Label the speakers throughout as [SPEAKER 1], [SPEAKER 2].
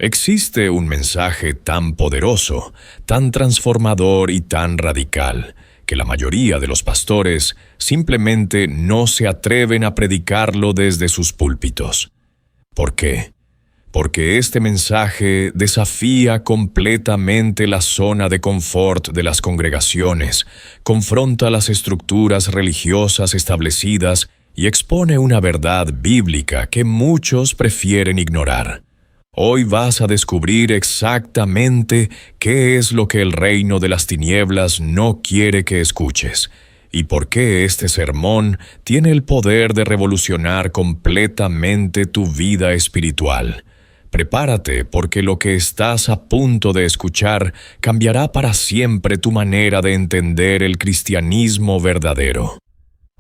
[SPEAKER 1] Existe un mensaje tan poderoso, tan transformador y tan radical, que la mayoría de los pastores simplemente no se atreven a predicarlo desde sus púlpitos. ¿Por qué? Porque este mensaje desafía completamente la zona de confort de las congregaciones, confronta las estructuras religiosas establecidas y expone una verdad bíblica que muchos prefieren ignorar. Hoy vas a descubrir exactamente qué es lo que el reino de las tinieblas no quiere que escuches, y por qué este sermón tiene el poder de revolucionar completamente tu vida espiritual. Prepárate, porque lo que estás a punto de escuchar cambiará para siempre tu manera de entender el cristianismo verdadero.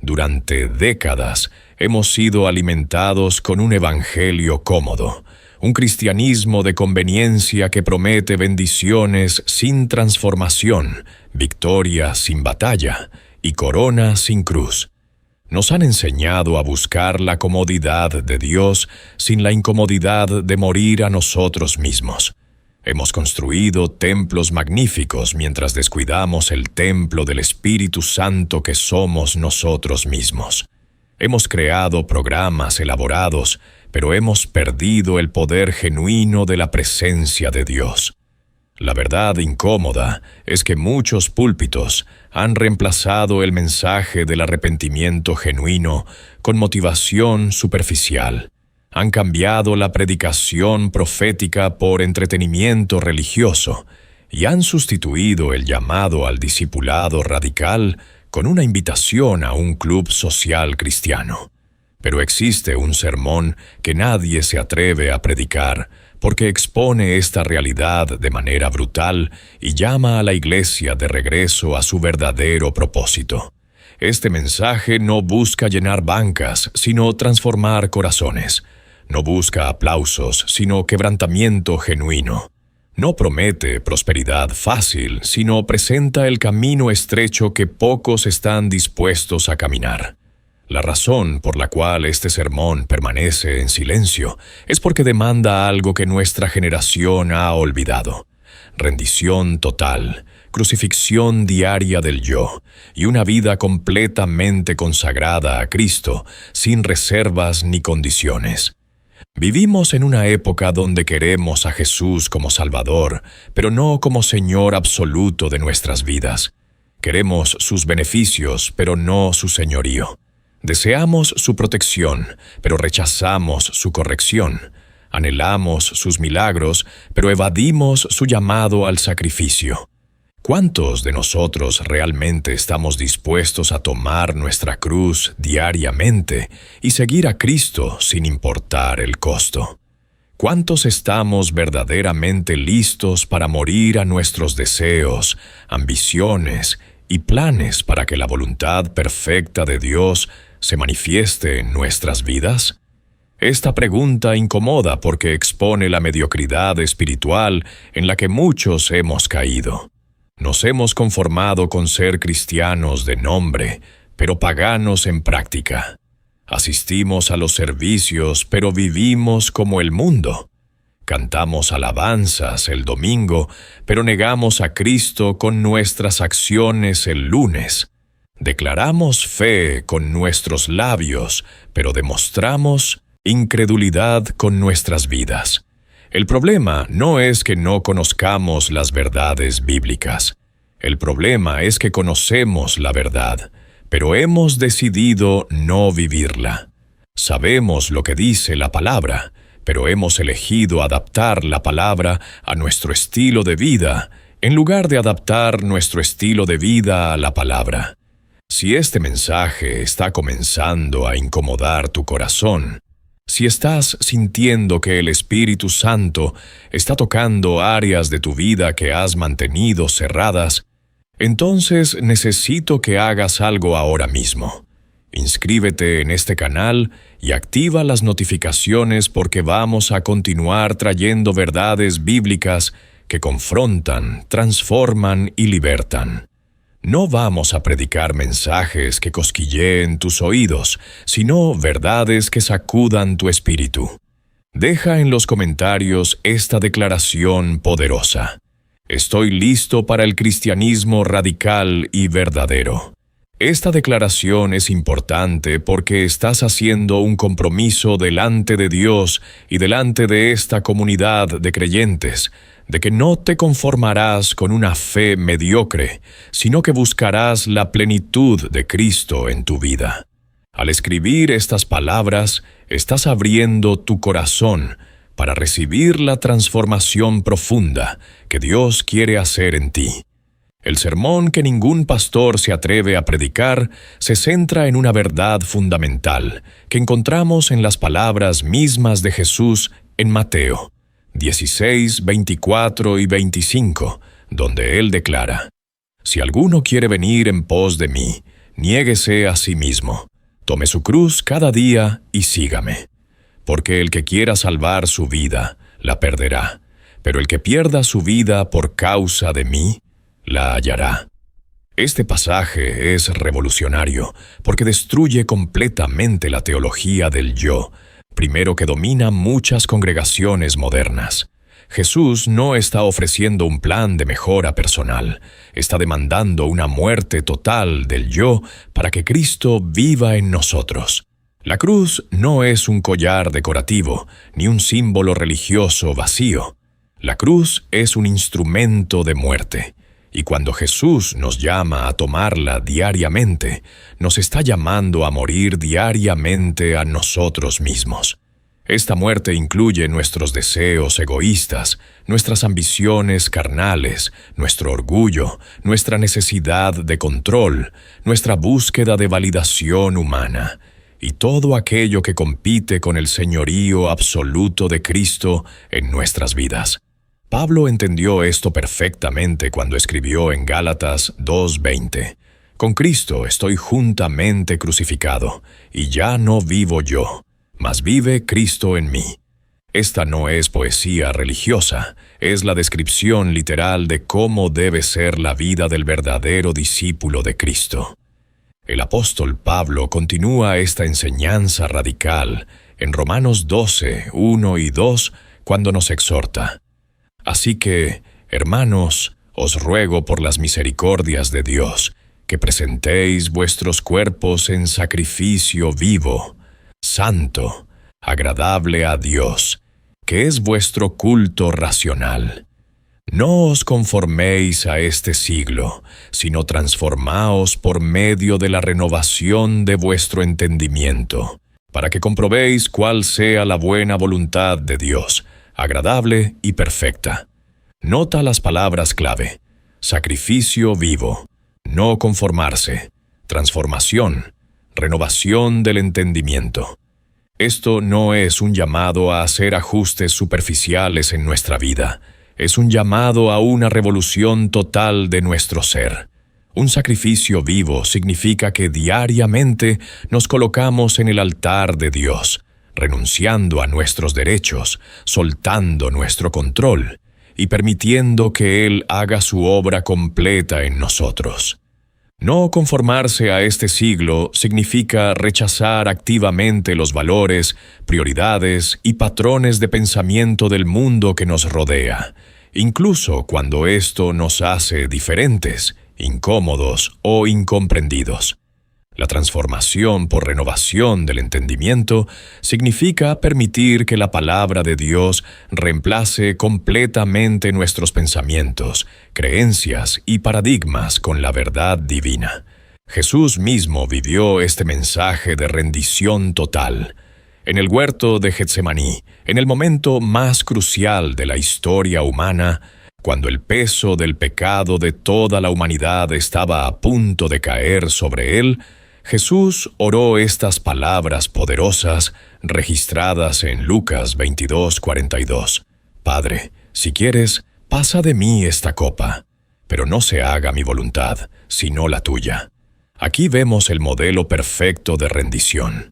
[SPEAKER 1] Durante décadas hemos sido alimentados con un evangelio cómodo, un cristianismo de conveniencia que promete bendiciones sin transformación, victoria sin batalla y corona sin cruz. Nos han enseñado a buscar la comodidad de Dios sin la incomodidad de morir a nosotros mismos. Hemos construido templos magníficos mientras descuidamos el templo del Espíritu Santo que somos nosotros mismos. Hemos creado programas elaborados, pero hemos perdido el poder genuino de la presencia de Dios. La verdad incómoda es que muchos púlpitos han reemplazado el mensaje del arrepentimiento genuino con motivación superficial. Han cambiado la predicación profética por entretenimiento religioso y han sustituido el llamado al discipulado radical con una invitación a un club social cristiano. Pero existe un sermón que nadie se atreve a predicar porque expone esta realidad de manera brutal y llama a la iglesia de regreso a su verdadero propósito. Este mensaje no busca llenar bancas, sino transformar corazones. No busca aplausos, sino quebrantamiento genuino. No promete prosperidad fácil, sino presenta el camino estrecho que pocos están dispuestos a caminar. La razón por la cual este sermón permanece en silencio es porque demanda algo que nuestra generación ha olvidado: rendición total, crucifixión diaria del yo y una vida completamente consagrada a Cristo, sin reservas ni condiciones. Vivimos en una época donde queremos a Jesús como Salvador, pero no como Señor absoluto de nuestras vidas. Queremos sus beneficios, pero no su señorío. Deseamos su protección, pero rechazamos su corrección. Anhelamos sus milagros, pero evadimos su llamado al sacrificio. ¿Cuántos de nosotros realmente estamos dispuestos a tomar nuestra cruz diariamente y seguir a Cristo sin importar el costo? ¿Cuántos estamos verdaderamente listos para morir a nuestros deseos, ambiciones y planes para que la voluntad perfecta de Dios se manifieste en nuestras vidas? Esta pregunta incomoda porque expone la mediocridad espiritual en la que muchos hemos caído. Nos hemos conformado con ser cristianos de nombre, pero paganos en práctica. Asistimos a los servicios, pero vivimos como el mundo. Cantamos alabanzas el domingo, pero negamos a Cristo con nuestras acciones el lunes. Declaramos fe con nuestros labios, pero demostramos incredulidad con nuestras vidas. El problema no es que no conozcamos las verdades bíblicas. El problema es que conocemos la verdad, pero hemos decidido no vivirla. Sabemos lo que dice la palabra, pero hemos elegido adaptar la palabra a nuestro estilo de vida, en lugar de adaptar nuestro estilo de vida a la palabra. Si este mensaje está comenzando a incomodar tu corazón, si estás sintiendo que el Espíritu Santo está tocando áreas de tu vida que has mantenido cerradas, entonces necesito que hagas algo ahora mismo. Inscríbete en este canal y activa las notificaciones, porque vamos a continuar trayendo verdades bíblicas que confrontan, transforman y libertan. No vamos a predicar mensajes que cosquilleen tus oídos, sino verdades que sacudan tu espíritu. Deja en los comentarios esta declaración poderosa. Estoy listo para el cristianismo radical y verdadero. Esta declaración es importante porque estás haciendo un compromiso delante de Dios y delante de esta comunidad de creyentes, de que no te conformarás con una fe mediocre, sino que buscarás la plenitud de Cristo en tu vida. Al escribir estas palabras, estás abriendo tu corazón para recibir la transformación profunda que Dios quiere hacer en ti. El sermón que ningún pastor se atreve a predicar se centra en una verdad fundamental que encontramos en las palabras mismas de Jesús en Mateo 16, 24 y 25, donde Él declara: «Si alguno quiere venir en pos de mí, niéguese a sí mismo, tome su cruz cada día y sígame. Porque el que quiera salvar su vida, la perderá, pero el que pierda su vida por causa de mí, la hallará». Este pasaje es revolucionario porque destruye completamente la teología del yo, primero que domina muchas congregaciones modernas. Jesús no está ofreciendo un plan de mejora personal, está demandando una muerte total del yo para que Cristo viva en nosotros. La cruz no es un collar decorativo, ni un símbolo religioso vacío. La cruz es un instrumento de muerte. Y cuando Jesús nos llama a tomarla diariamente, nos está llamando a morir diariamente a nosotros mismos. Esta muerte incluye nuestros deseos egoístas, nuestras ambiciones carnales, nuestro orgullo, nuestra necesidad de control, nuestra búsqueda de validación humana, y todo aquello que compite con el señorío absoluto de Cristo en nuestras vidas. Pablo entendió esto perfectamente cuando escribió en Gálatas 2:20: «Con Cristo estoy juntamente crucificado, y ya no vivo yo, mas vive Cristo en mí». Esta no es poesía religiosa, es la descripción literal de cómo debe ser la vida del verdadero discípulo de Cristo. El apóstol Pablo continúa esta enseñanza radical en Romanos 12, 1 y 2, cuando nos exhorta: «Así que, hermanos, os ruego por las misericordias de Dios, que presentéis vuestros cuerpos en sacrificio vivo, santo, agradable a Dios, que es vuestro culto racional. No os conforméis a este siglo, sino transformaos por medio de la renovación de vuestro entendimiento, para que comprobéis cuál sea la buena voluntad de Dios, agradable y perfecta». Nota las palabras clave: sacrificio vivo, no conformarse, transformación, renovación del entendimiento. Esto no es un llamado a hacer ajustes superficiales en nuestra vida, es un llamado a una revolución total de nuestro ser. Un sacrificio vivo significa que diariamente nos colocamos en el altar de Dios, renunciando a nuestros derechos, soltando nuestro control y permitiendo que Él haga su obra completa en nosotros. No conformarse a este siglo significa rechazar activamente los valores, prioridades y patrones de pensamiento del mundo que nos rodea, incluso cuando esto nos hace diferentes, incómodos o incomprendidos. La transformación por renovación del entendimiento significa permitir que la palabra de Dios reemplace completamente nuestros pensamientos, creencias y paradigmas con la verdad divina. Jesús mismo vivió este mensaje de rendición total. En el huerto de Getsemaní, en el momento más crucial de la historia humana, cuando el peso del pecado de toda la humanidad estaba a punto de caer sobre Él, Jesús oró estas palabras poderosas registradas en Lucas 22:42. «Padre, si quieres, pasa de mí esta copa, pero no se haga mi voluntad, sino la tuya». Aquí vemos el modelo perfecto de rendición.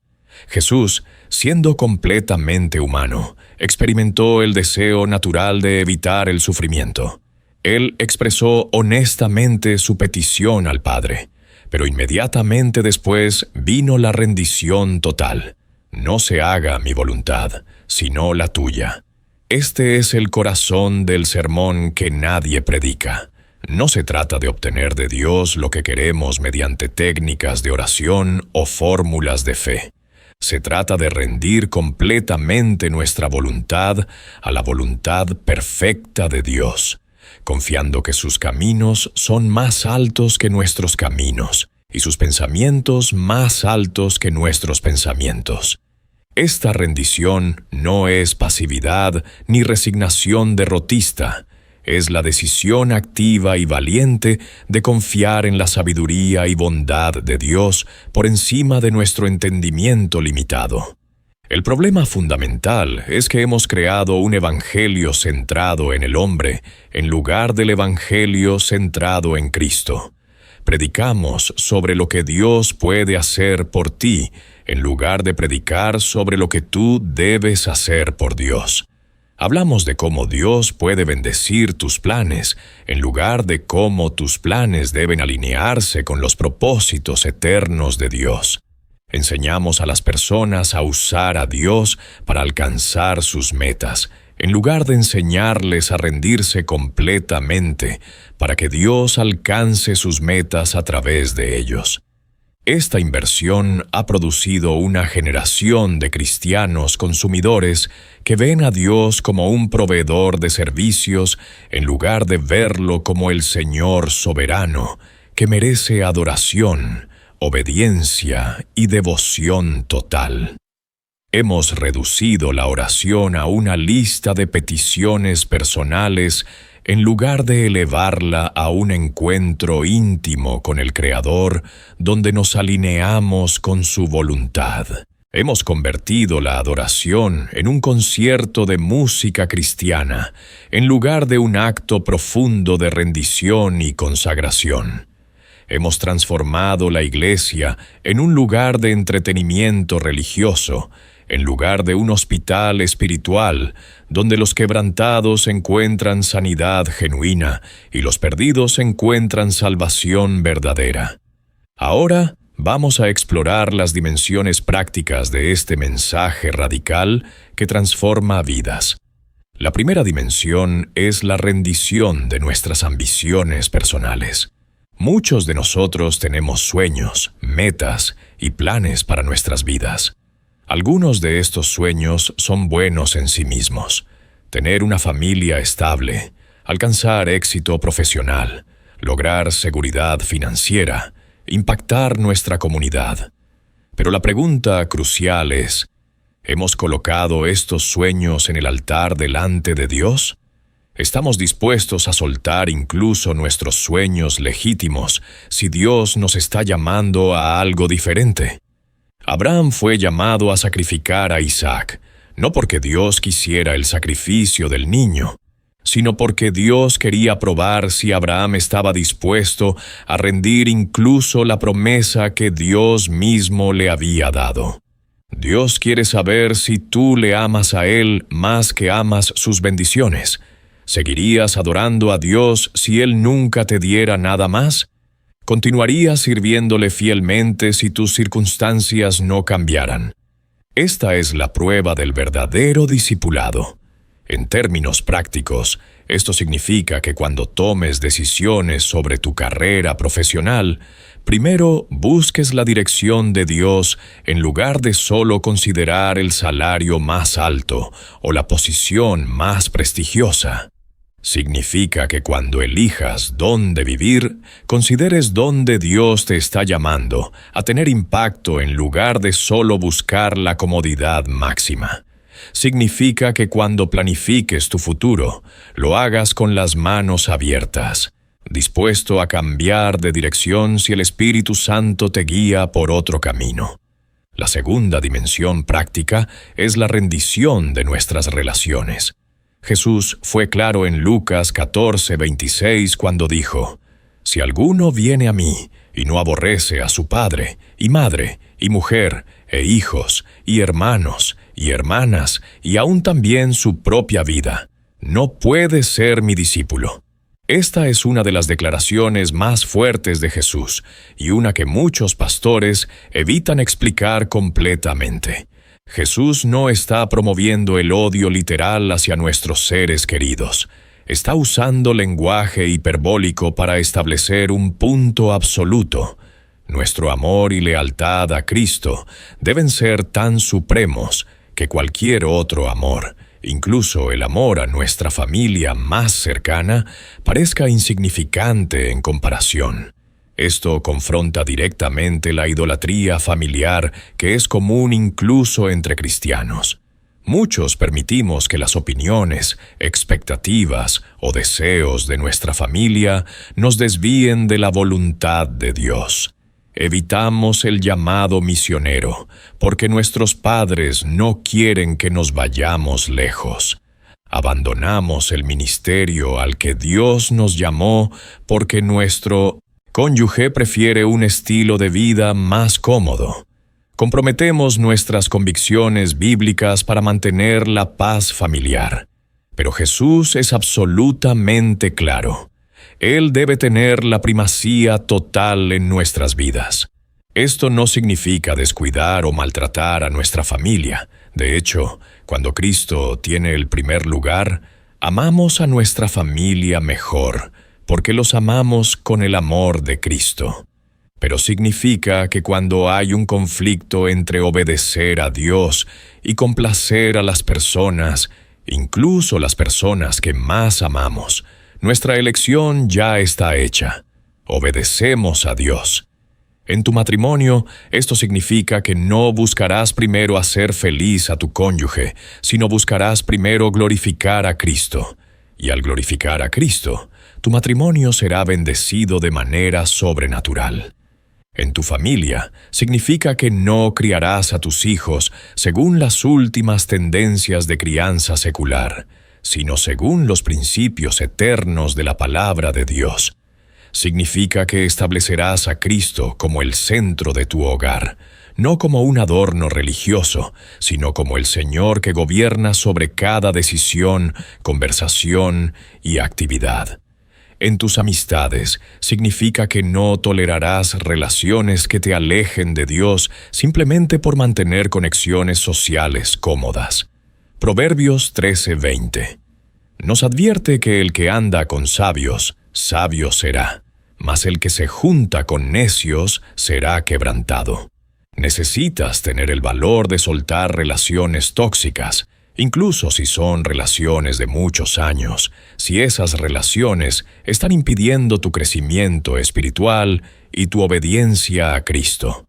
[SPEAKER 1] Jesús, siendo completamente humano, experimentó el deseo natural de evitar el sufrimiento. Él expresó honestamente su petición al Padre, pero inmediatamente después vino la rendición total. «No se haga mi voluntad, sino la tuya. Este es el corazón del sermón que nadie predica. No se trata de obtener de Dios lo que queremos mediante técnicas de oración o fórmulas de fe. Se trata de rendir completamente nuestra voluntad a la voluntad perfecta de Dios, confiando que sus caminos son más altos que nuestros caminos y sus pensamientos más altos que nuestros pensamientos. Esta rendición no es pasividad ni resignación derrotista, es la decisión activa y valiente de confiar en la sabiduría y bondad de Dios por encima de nuestro entendimiento limitado. El problema fundamental es que hemos creado un evangelio centrado en el hombre, en lugar del evangelio centrado en Cristo. Predicamos sobre lo que Dios puede hacer por ti, en lugar de predicar sobre lo que tú debes hacer por Dios. Hablamos de cómo Dios puede bendecir tus planes, en lugar de cómo tus planes deben alinearse con los propósitos eternos de Dios. Enseñamos a las personas a usar a Dios para alcanzar sus metas, en lugar de enseñarles a rendirse completamente para que Dios alcance sus metas a través de ellos. Esta inversión ha producido una generación de cristianos consumidores que ven a Dios como un proveedor de servicios en lugar de verlo como el Señor soberano, que merece adoración, obediencia y devoción total. Hemos reducido la oración a una lista de peticiones personales en lugar de elevarla a un encuentro íntimo con el Creador, donde nos alineamos con su voluntad. Hemos convertido la adoración en un concierto de música cristiana, en lugar de un acto profundo de rendición y consagración. Hemos transformado la iglesia en un lugar de entretenimiento religioso, en lugar de un hospital espiritual, donde los quebrantados encuentran sanidad genuina y los perdidos encuentran salvación verdadera. Ahora vamos a explorar las dimensiones prácticas de este mensaje radical que transforma vidas. La primera dimensión es la rendición de nuestras ambiciones personales. Muchos de nosotros tenemos sueños, metas y planes para nuestras vidas. Algunos de estos sueños son buenos en sí mismos: tener una familia estable, alcanzar éxito profesional, lograr seguridad financiera, impactar nuestra comunidad. Pero la pregunta crucial es: ¿hemos colocado estos sueños en el altar delante de Dios? ¿Estamos dispuestos a soltar incluso nuestros sueños legítimos si Dios nos está llamando a algo diferente? Abraham fue llamado a sacrificar a Isaac, no porque Dios quisiera el sacrificio del niño, sino porque Dios quería probar si Abraham estaba dispuesto a rendir incluso la promesa que Dios mismo le había dado. Dios quiere saber si tú le amas a Él más que amas sus bendiciones. ¿Seguirías adorando a Dios si Él nunca te diera nada más? ¿Continuarías sirviéndole fielmente si tus circunstancias no cambiaran? Esta es la prueba del verdadero discipulado. En términos prácticos, esto significa que cuando tomes decisiones sobre tu carrera profesional, primero busques la dirección de Dios en lugar de solo considerar el salario más alto o la posición más prestigiosa. Significa que cuando elijas dónde vivir, consideres dónde Dios te está llamando a tener impacto en lugar de solo buscar la comodidad máxima. Significa que cuando planifiques tu futuro, lo hagas con las manos abiertas, dispuesto a cambiar de dirección si el Espíritu Santo te guía por otro camino. La segunda dimensión práctica es la rendición de nuestras relaciones. Jesús fue claro en Lucas 14:26 cuando dijo: «Si alguno viene a mí y no aborrece a su padre, y madre, y mujer, e hijos, y hermanos, y hermanas, y aún también su propia vida, no puede ser mi discípulo». Esta es una de las declaraciones más fuertes de Jesús, y una que muchos pastores evitan explicar completamente. Jesús no está promoviendo el odio literal hacia nuestros seres queridos. Está usando lenguaje hiperbólico para establecer un punto absoluto. Nuestro amor y lealtad a Cristo deben ser tan supremos que cualquier otro amor, incluso el amor a nuestra familia más cercana, parezca insignificante en comparación. Esto confronta directamente la idolatría familiar que es común incluso entre cristianos. Muchos permitimos que las opiniones, expectativas o deseos de nuestra familia nos desvíen de la voluntad de Dios. Evitamos el llamado misionero, porque nuestros padres no quieren que nos vayamos lejos. Abandonamos el ministerio al que Dios nos llamó porque nuestro cónyuge prefiere un estilo de vida más cómodo. Comprometemos nuestras convicciones bíblicas para mantener la paz familiar. Pero Jesús es absolutamente claro. Él debe tener la primacía total en nuestras vidas. Esto no significa descuidar o maltratar a nuestra familia. De hecho, cuando Cristo tiene el primer lugar, amamos a nuestra familia mejor, porque los amamos con el amor de Cristo. Pero significa que cuando hay un conflicto entre obedecer a Dios y complacer a las personas, incluso las personas que más amamos, nuestra elección ya está hecha. Obedecemos a Dios. En tu matrimonio, esto significa que no buscarás primero hacer feliz a tu cónyuge, sino buscarás primero glorificar a Cristo. Y al glorificar a Cristo, tu matrimonio será bendecido de manera sobrenatural. En tu familia, significa que no criarás a tus hijos según las últimas tendencias de crianza secular, sino según los principios eternos de la palabra de Dios. Significa que establecerás a Cristo como el centro de tu hogar, no como un adorno religioso, sino como el Señor que gobierna sobre cada decisión, conversación y actividad. En tus amistades, significa que no tolerarás relaciones que te alejen de Dios simplemente por mantener conexiones sociales cómodas. Proverbios 13:20. Nos advierte que el que anda con sabios, sabio será, mas el que se junta con necios será quebrantado. Necesitas tener el valor de soltar relaciones tóxicas, incluso si son relaciones de muchos años, si esas relaciones están impidiendo tu crecimiento espiritual y tu obediencia a Cristo.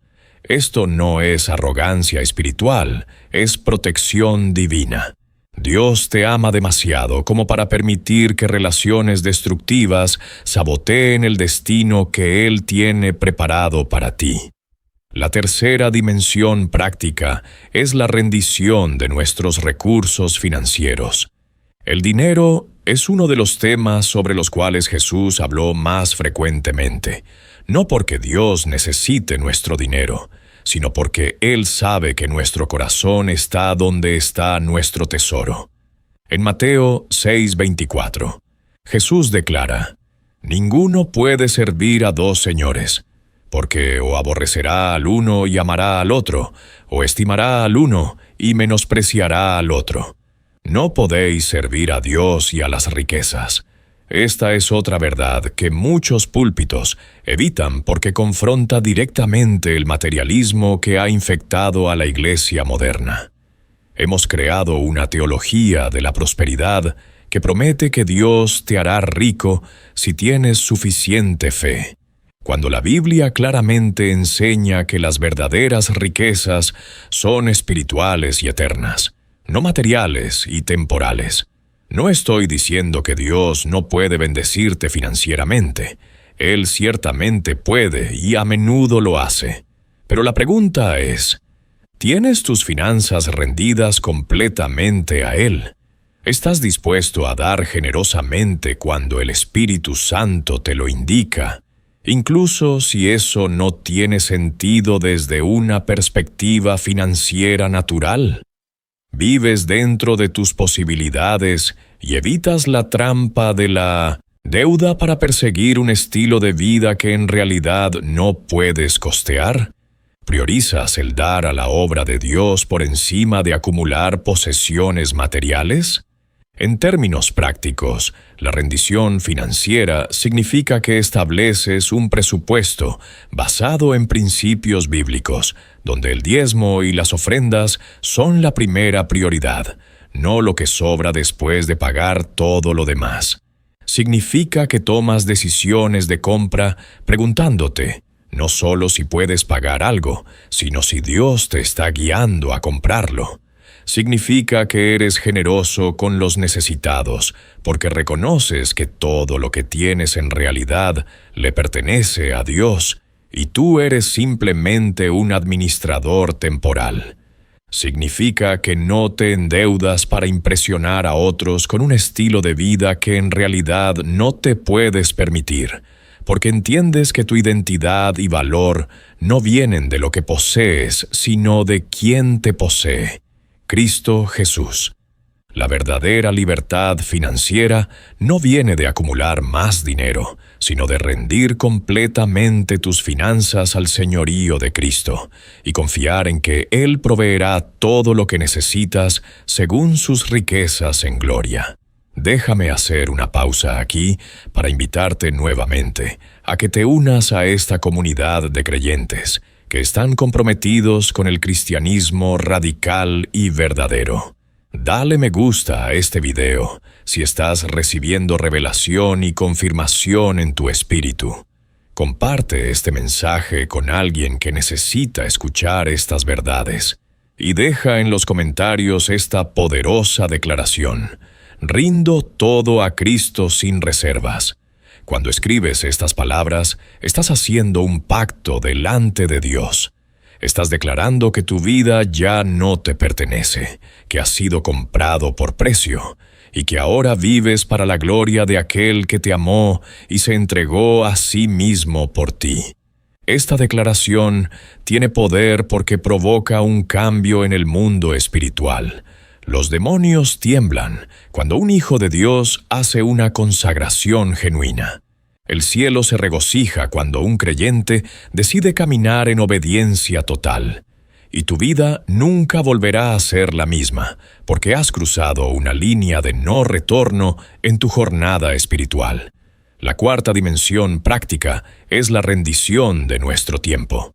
[SPEAKER 1] Esto no es arrogancia espiritual, es protección divina. Dios te ama demasiado como para permitir que relaciones destructivas saboteen el destino que Él tiene preparado para ti. La tercera dimensión práctica es la rendición de nuestros recursos financieros. El dinero es uno de los temas sobre los cuales Jesús habló más frecuentemente, no porque Dios necesite nuestro dinero, sino porque Él sabe que nuestro corazón está donde está nuestro tesoro. En Mateo 6:24, Jesús declara: «Ninguno puede servir a dos señores, porque o aborrecerá al uno y amará al otro, o estimará al uno y menospreciará al otro. No podéis servir a Dios y a las riquezas». Esta es otra verdad que muchos púlpitos evitan porque confronta directamente el materialismo que ha infectado a la iglesia moderna. Hemos creado una teología de la prosperidad que promete que Dios te hará rico si tienes suficiente fe, cuando la Biblia claramente enseña que las verdaderas riquezas son espirituales y eternas, no materiales y temporales. No estoy diciendo que Dios no puede bendecirte financieramente. Él ciertamente puede y a menudo lo hace. Pero la pregunta es, ¿tienes tus finanzas rendidas completamente a Él? ¿Estás dispuesto a dar generosamente cuando el Espíritu Santo te lo indica, incluso si eso no tiene sentido desde una perspectiva financiera natural? ¿Vives dentro de tus posibilidades y evitas la trampa de la deuda para perseguir un estilo de vida que en realidad no puedes costear? ¿Priorizas el dar a la obra de Dios por encima de acumular posesiones materiales? En términos prácticos, la rendición financiera significa que estableces un presupuesto basado en principios bíblicos, donde el diezmo y las ofrendas son la primera prioridad, no lo que sobra después de pagar todo lo demás. Significa que tomas decisiones de compra preguntándote, no solo si puedes pagar algo, sino si Dios te está guiando a comprarlo. Significa que eres generoso con los necesitados, porque reconoces que todo lo que tienes en realidad le pertenece a Dios, y tú eres simplemente un administrador temporal. Significa que no te endeudas para impresionar a otros con un estilo de vida que en realidad no te puedes permitir, porque entiendes que tu identidad y valor no vienen de lo que posees, sino de quien te posee, Cristo Jesús. La verdadera libertad financiera no viene de acumular más dinero, sino de rendir completamente tus finanzas al señorío de Cristo y confiar en que Él proveerá todo lo que necesitas según sus riquezas en gloria. Déjame hacer una pausa aquí para invitarte nuevamente a que te unas a esta comunidad de creyentes que están comprometidos con el cristianismo radical y verdadero. Dale me gusta a este video si estás recibiendo revelación y confirmación en tu espíritu. Comparte este mensaje con alguien que necesita escuchar estas verdades y deja en los comentarios esta poderosa declaración: rindo todo a Cristo sin reservas. Cuando escribes estas palabras, estás haciendo un pacto delante de Dios. Estás declarando que tu vida ya no te pertenece, que has sido comprado por precio, y que ahora vives para la gloria de aquel que te amó y se entregó a sí mismo por ti. Esta declaración tiene poder porque provoca un cambio en el mundo espiritual. Los demonios tiemblan cuando un hijo de Dios hace una consagración genuina. El cielo se regocija cuando un creyente decide caminar en obediencia total. Y tu vida nunca volverá a ser la misma, porque has cruzado una línea de no retorno en tu jornada espiritual. La cuarta dimensión práctica es la rendición de nuestro tiempo.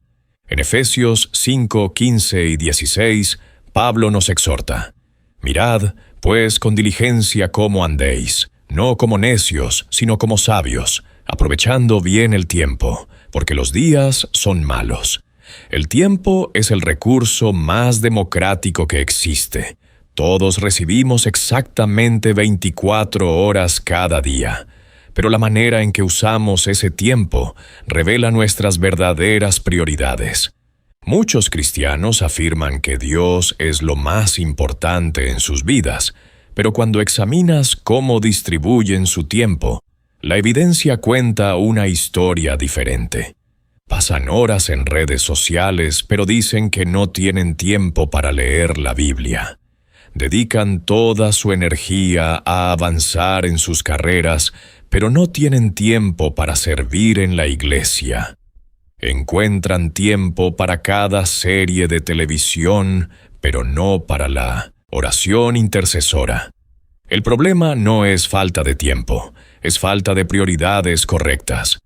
[SPEAKER 1] En Efesios 5, 15 y 16, Pablo nos exhorta: mirad, pues, con diligencia cómo andéis, no como necios, sino como sabios, aprovechando bien el tiempo, porque los días son malos. El tiempo es el recurso más democrático que existe. Todos recibimos exactamente 24 horas cada día, pero la manera en que usamos ese tiempo revela nuestras verdaderas prioridades. Muchos cristianos afirman que Dios es lo más importante en sus vidas, pero cuando examinas cómo distribuyen su tiempo, la evidencia cuenta una historia diferente. Pasan horas en redes sociales, pero dicen que no tienen tiempo para leer la Biblia. Dedican toda su energía a avanzar en sus carreras, pero no tienen tiempo para servir en la iglesia. Encuentran tiempo para cada serie de televisión, pero no para la oración intercesora. El problema no es falta de tiempo, es falta de prioridades correctas.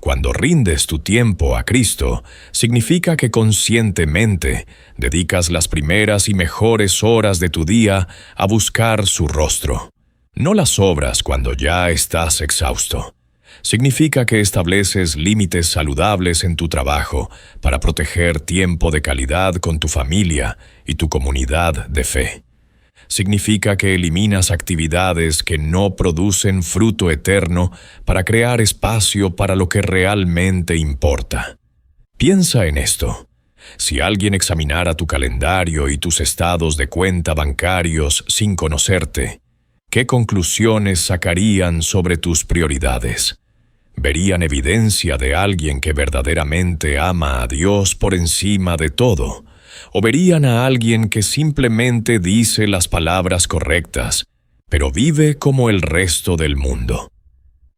[SPEAKER 1] Cuando rindes tu tiempo a Cristo, significa que conscientemente dedicas las primeras y mejores horas de tu día a buscar su rostro. No las obras cuando ya estás exhausto. Significa que estableces límites saludables en tu trabajo para proteger tiempo de calidad con tu familia y tu comunidad de fe. Significa que eliminas actividades que no producen fruto eterno para crear espacio para lo que realmente importa. Piensa en esto. Si alguien examinara tu calendario y tus estados de cuenta bancarios sin conocerte, ¿qué conclusiones sacarían sobre tus prioridades? ¿Verían evidencia de alguien que verdaderamente ama a Dios por encima de todo? ¿O verían a alguien que simplemente dice las palabras correctas, pero vive como el resto del mundo?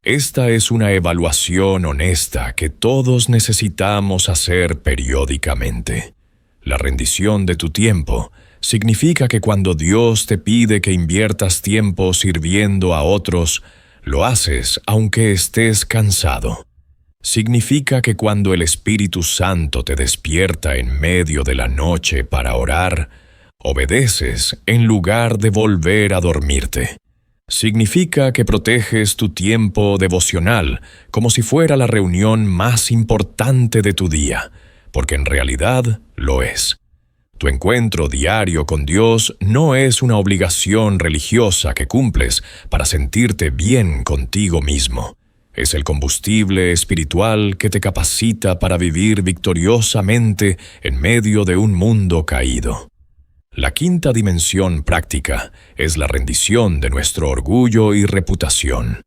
[SPEAKER 1] Esta es una evaluación honesta que todos necesitamos hacer periódicamente. La rendición de tu tiempo significa que cuando Dios te pide que inviertas tiempo sirviendo a otros, lo haces aunque estés cansado. Significa que cuando el Espíritu Santo te despierta en medio de la noche para orar, obedeces en lugar de volver a dormirte. Significa que proteges tu tiempo devocional como si fuera la reunión más importante de tu día, porque en realidad lo es. Tu encuentro diario con Dios no es una obligación religiosa que cumples para sentirte bien contigo mismo. Es el combustible espiritual que te capacita para vivir victoriosamente en medio de un mundo caído. La quinta dimensión práctica es la rendición de nuestro orgullo y reputación.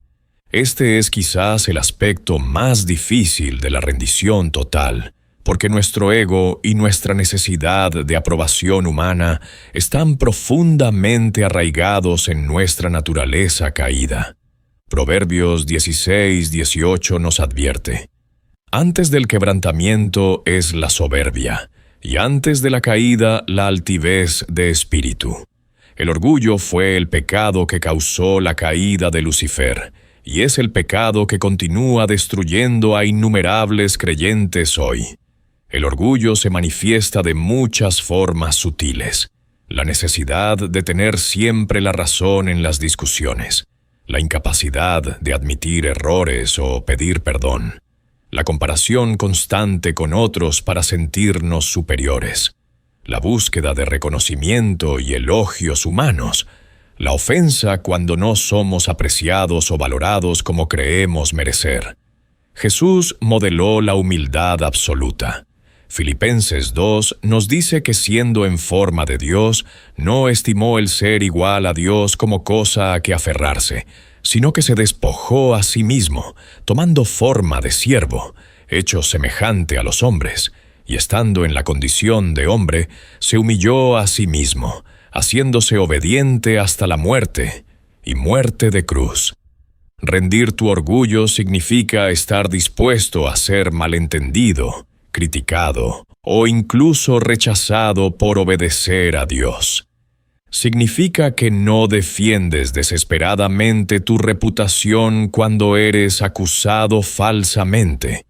[SPEAKER 1] Este es quizás el aspecto más difícil de la rendición total, porque nuestro ego y nuestra necesidad de aprobación humana están profundamente arraigados en nuestra naturaleza caída. Proverbios 16:18 nos advierte: antes del quebrantamiento es la soberbia, y antes de la caída la altivez de espíritu. El orgullo fue el pecado que causó la caída de Lucifer, y es el pecado que continúa destruyendo a innumerables creyentes hoy. El orgullo se manifiesta de muchas formas sutiles: la necesidad de tener siempre la razón en las discusiones, la incapacidad de admitir errores o pedir perdón, la comparación constante con otros para sentirnos superiores, la búsqueda de reconocimiento y elogios humanos, la ofensa cuando no somos apreciados o valorados como creemos merecer. Jesús modeló la humildad absoluta. Filipenses 2 nos dice que siendo en forma de Dios, no estimó el ser igual a Dios como cosa a que aferrarse, sino que se despojó a sí mismo, tomando forma de siervo, hecho semejante a los hombres, y estando en la condición de hombre, se humilló a sí mismo, haciéndose obediente hasta la muerte, y muerte de cruz. Rendir tu orgullo significa estar dispuesto a ser malentendido, criticado o incluso rechazado por obedecer a Dios. Significa que no defiendes desesperadamente tu reputación cuando eres acusado falsamente,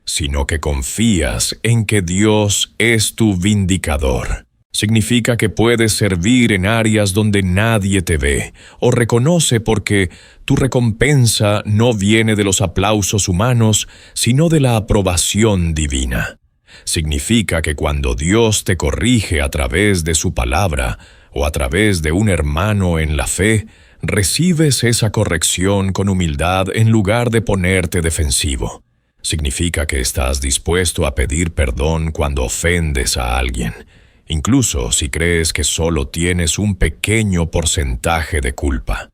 [SPEAKER 1] sino que confías en que Dios es tu vindicador. Significa que puedes servir en áreas donde nadie te ve o reconoce porque tu recompensa no viene de los aplausos humanos, sino de la aprobación divina. Significa que cuando Dios te corrige a través de su palabra o a través de un hermano en la fe, recibes esa corrección con humildad en lugar de ponerte defensivo. Significa que estás dispuesto a pedir perdón cuando ofendes a alguien, incluso si crees que solo tienes un pequeño porcentaje de culpa.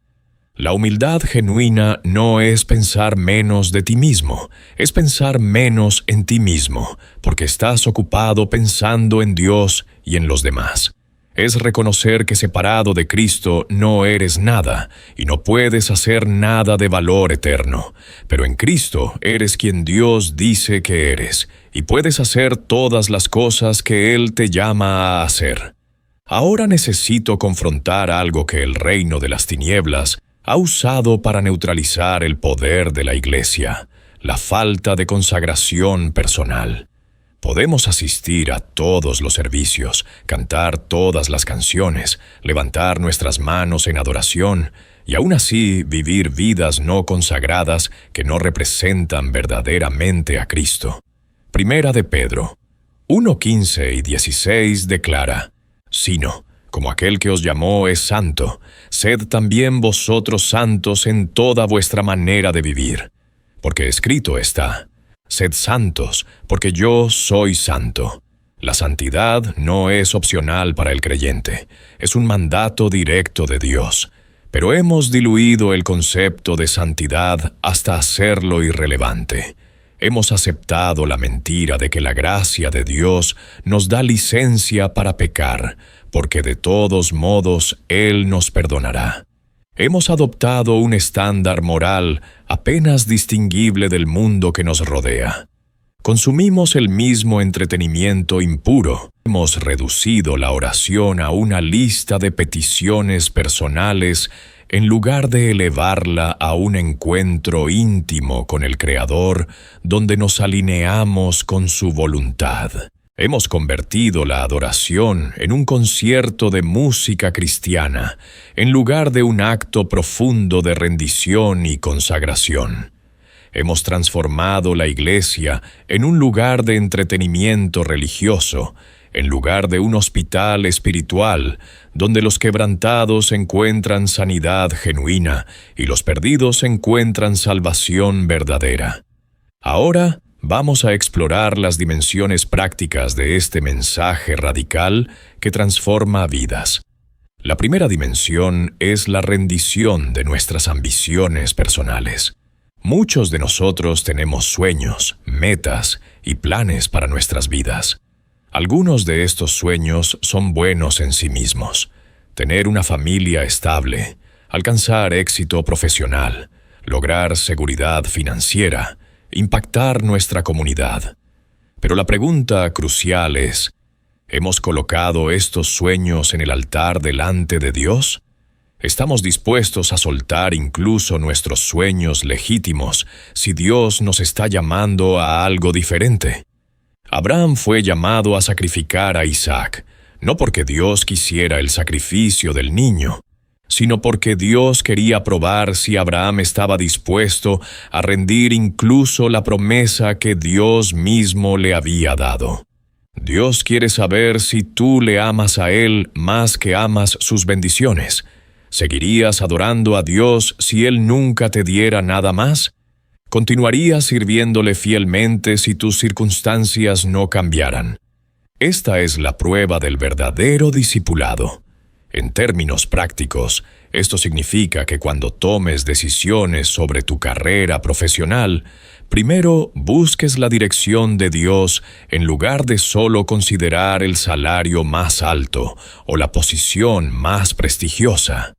[SPEAKER 1] La humildad genuina no es pensar menos de ti mismo, es pensar menos en ti mismo, porque estás ocupado pensando en Dios y en los demás. Es reconocer que separado de Cristo no eres nada y no puedes hacer nada de valor eterno, pero en Cristo eres quien Dios dice que eres y puedes hacer todas las cosas que Él te llama a hacer. Ahora necesito confrontar algo que el reino de las tinieblas ha usado para neutralizar el poder de la Iglesia: la falta de consagración personal. Podemos asistir a todos los servicios, cantar todas las canciones, levantar nuestras manos en adoración y aún así vivir vidas no consagradas que no representan verdaderamente a Cristo. Primera de Pedro 1:15 y 16 declara: sino, como aquel que os llamó es santo, sed también vosotros santos en toda vuestra manera de vivir. Porque escrito está: sed santos, porque yo soy santo. La santidad no es opcional para el creyente, es un mandato directo de Dios. Pero hemos diluido el concepto de santidad hasta hacerlo irrelevante. Hemos aceptado la mentira de que la gracia de Dios nos da licencia para pecar, porque de todos modos Él nos perdonará. Hemos adoptado un estándar moral apenas distinguible del mundo que nos rodea. Consumimos el mismo entretenimiento impuro. Hemos reducido la oración a una lista de peticiones personales en lugar de elevarla a un encuentro íntimo con el Creador, donde nos alineamos con su voluntad. Hemos convertido la adoración en un concierto de música cristiana, en lugar de un acto profundo de rendición y consagración. Hemos transformado la iglesia en un lugar de entretenimiento religioso, en lugar de un hospital espiritual, donde los quebrantados encuentran sanidad genuina y los perdidos encuentran salvación verdadera. Ahora vamos a explorar las dimensiones prácticas de este mensaje radical que transforma vidas. La primera dimensión es la rendición de nuestras ambiciones personales. Muchos de nosotros tenemos sueños, metas y planes para nuestras vidas. Algunos de estos sueños son buenos en sí mismos: tener una familia estable, alcanzar éxito profesional, lograr seguridad financiera, impactar nuestra comunidad. Pero la pregunta crucial es: ¿hemos colocado estos sueños en el altar delante de Dios? ¿Estamos dispuestos a soltar incluso nuestros sueños legítimos si Dios nos está llamando a algo diferente? Abraham fue llamado a sacrificar a Isaac, no porque Dios quisiera el sacrificio del niño, sino porque Dios quería probar si Abraham estaba dispuesto a rendir incluso la promesa que Dios mismo le había dado. Dios quiere saber si tú le amas a Él más que amas sus bendiciones. ¿Seguirías adorando a Dios si Él nunca te diera nada más? ¿Continuarías sirviéndole fielmente si tus circunstancias no cambiaran? Esta es la prueba del verdadero discipulado. En términos prácticos, esto significa que cuando tomes decisiones sobre tu carrera profesional, primero busques la dirección de Dios en lugar de solo considerar el salario más alto o la posición más prestigiosa.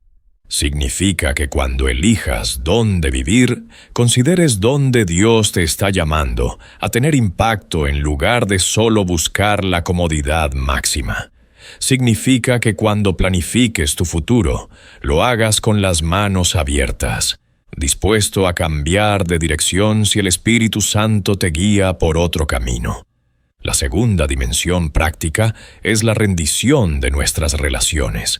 [SPEAKER 1] Significa que cuando elijas dónde vivir, consideres dónde Dios te está llamando a tener impacto en lugar de solo buscar la comodidad máxima. Significa que cuando planifiques tu futuro, lo hagas con las manos abiertas, dispuesto a cambiar de dirección si el Espíritu Santo te guía por otro camino. La segunda dimensión práctica es la rendición de nuestras relaciones.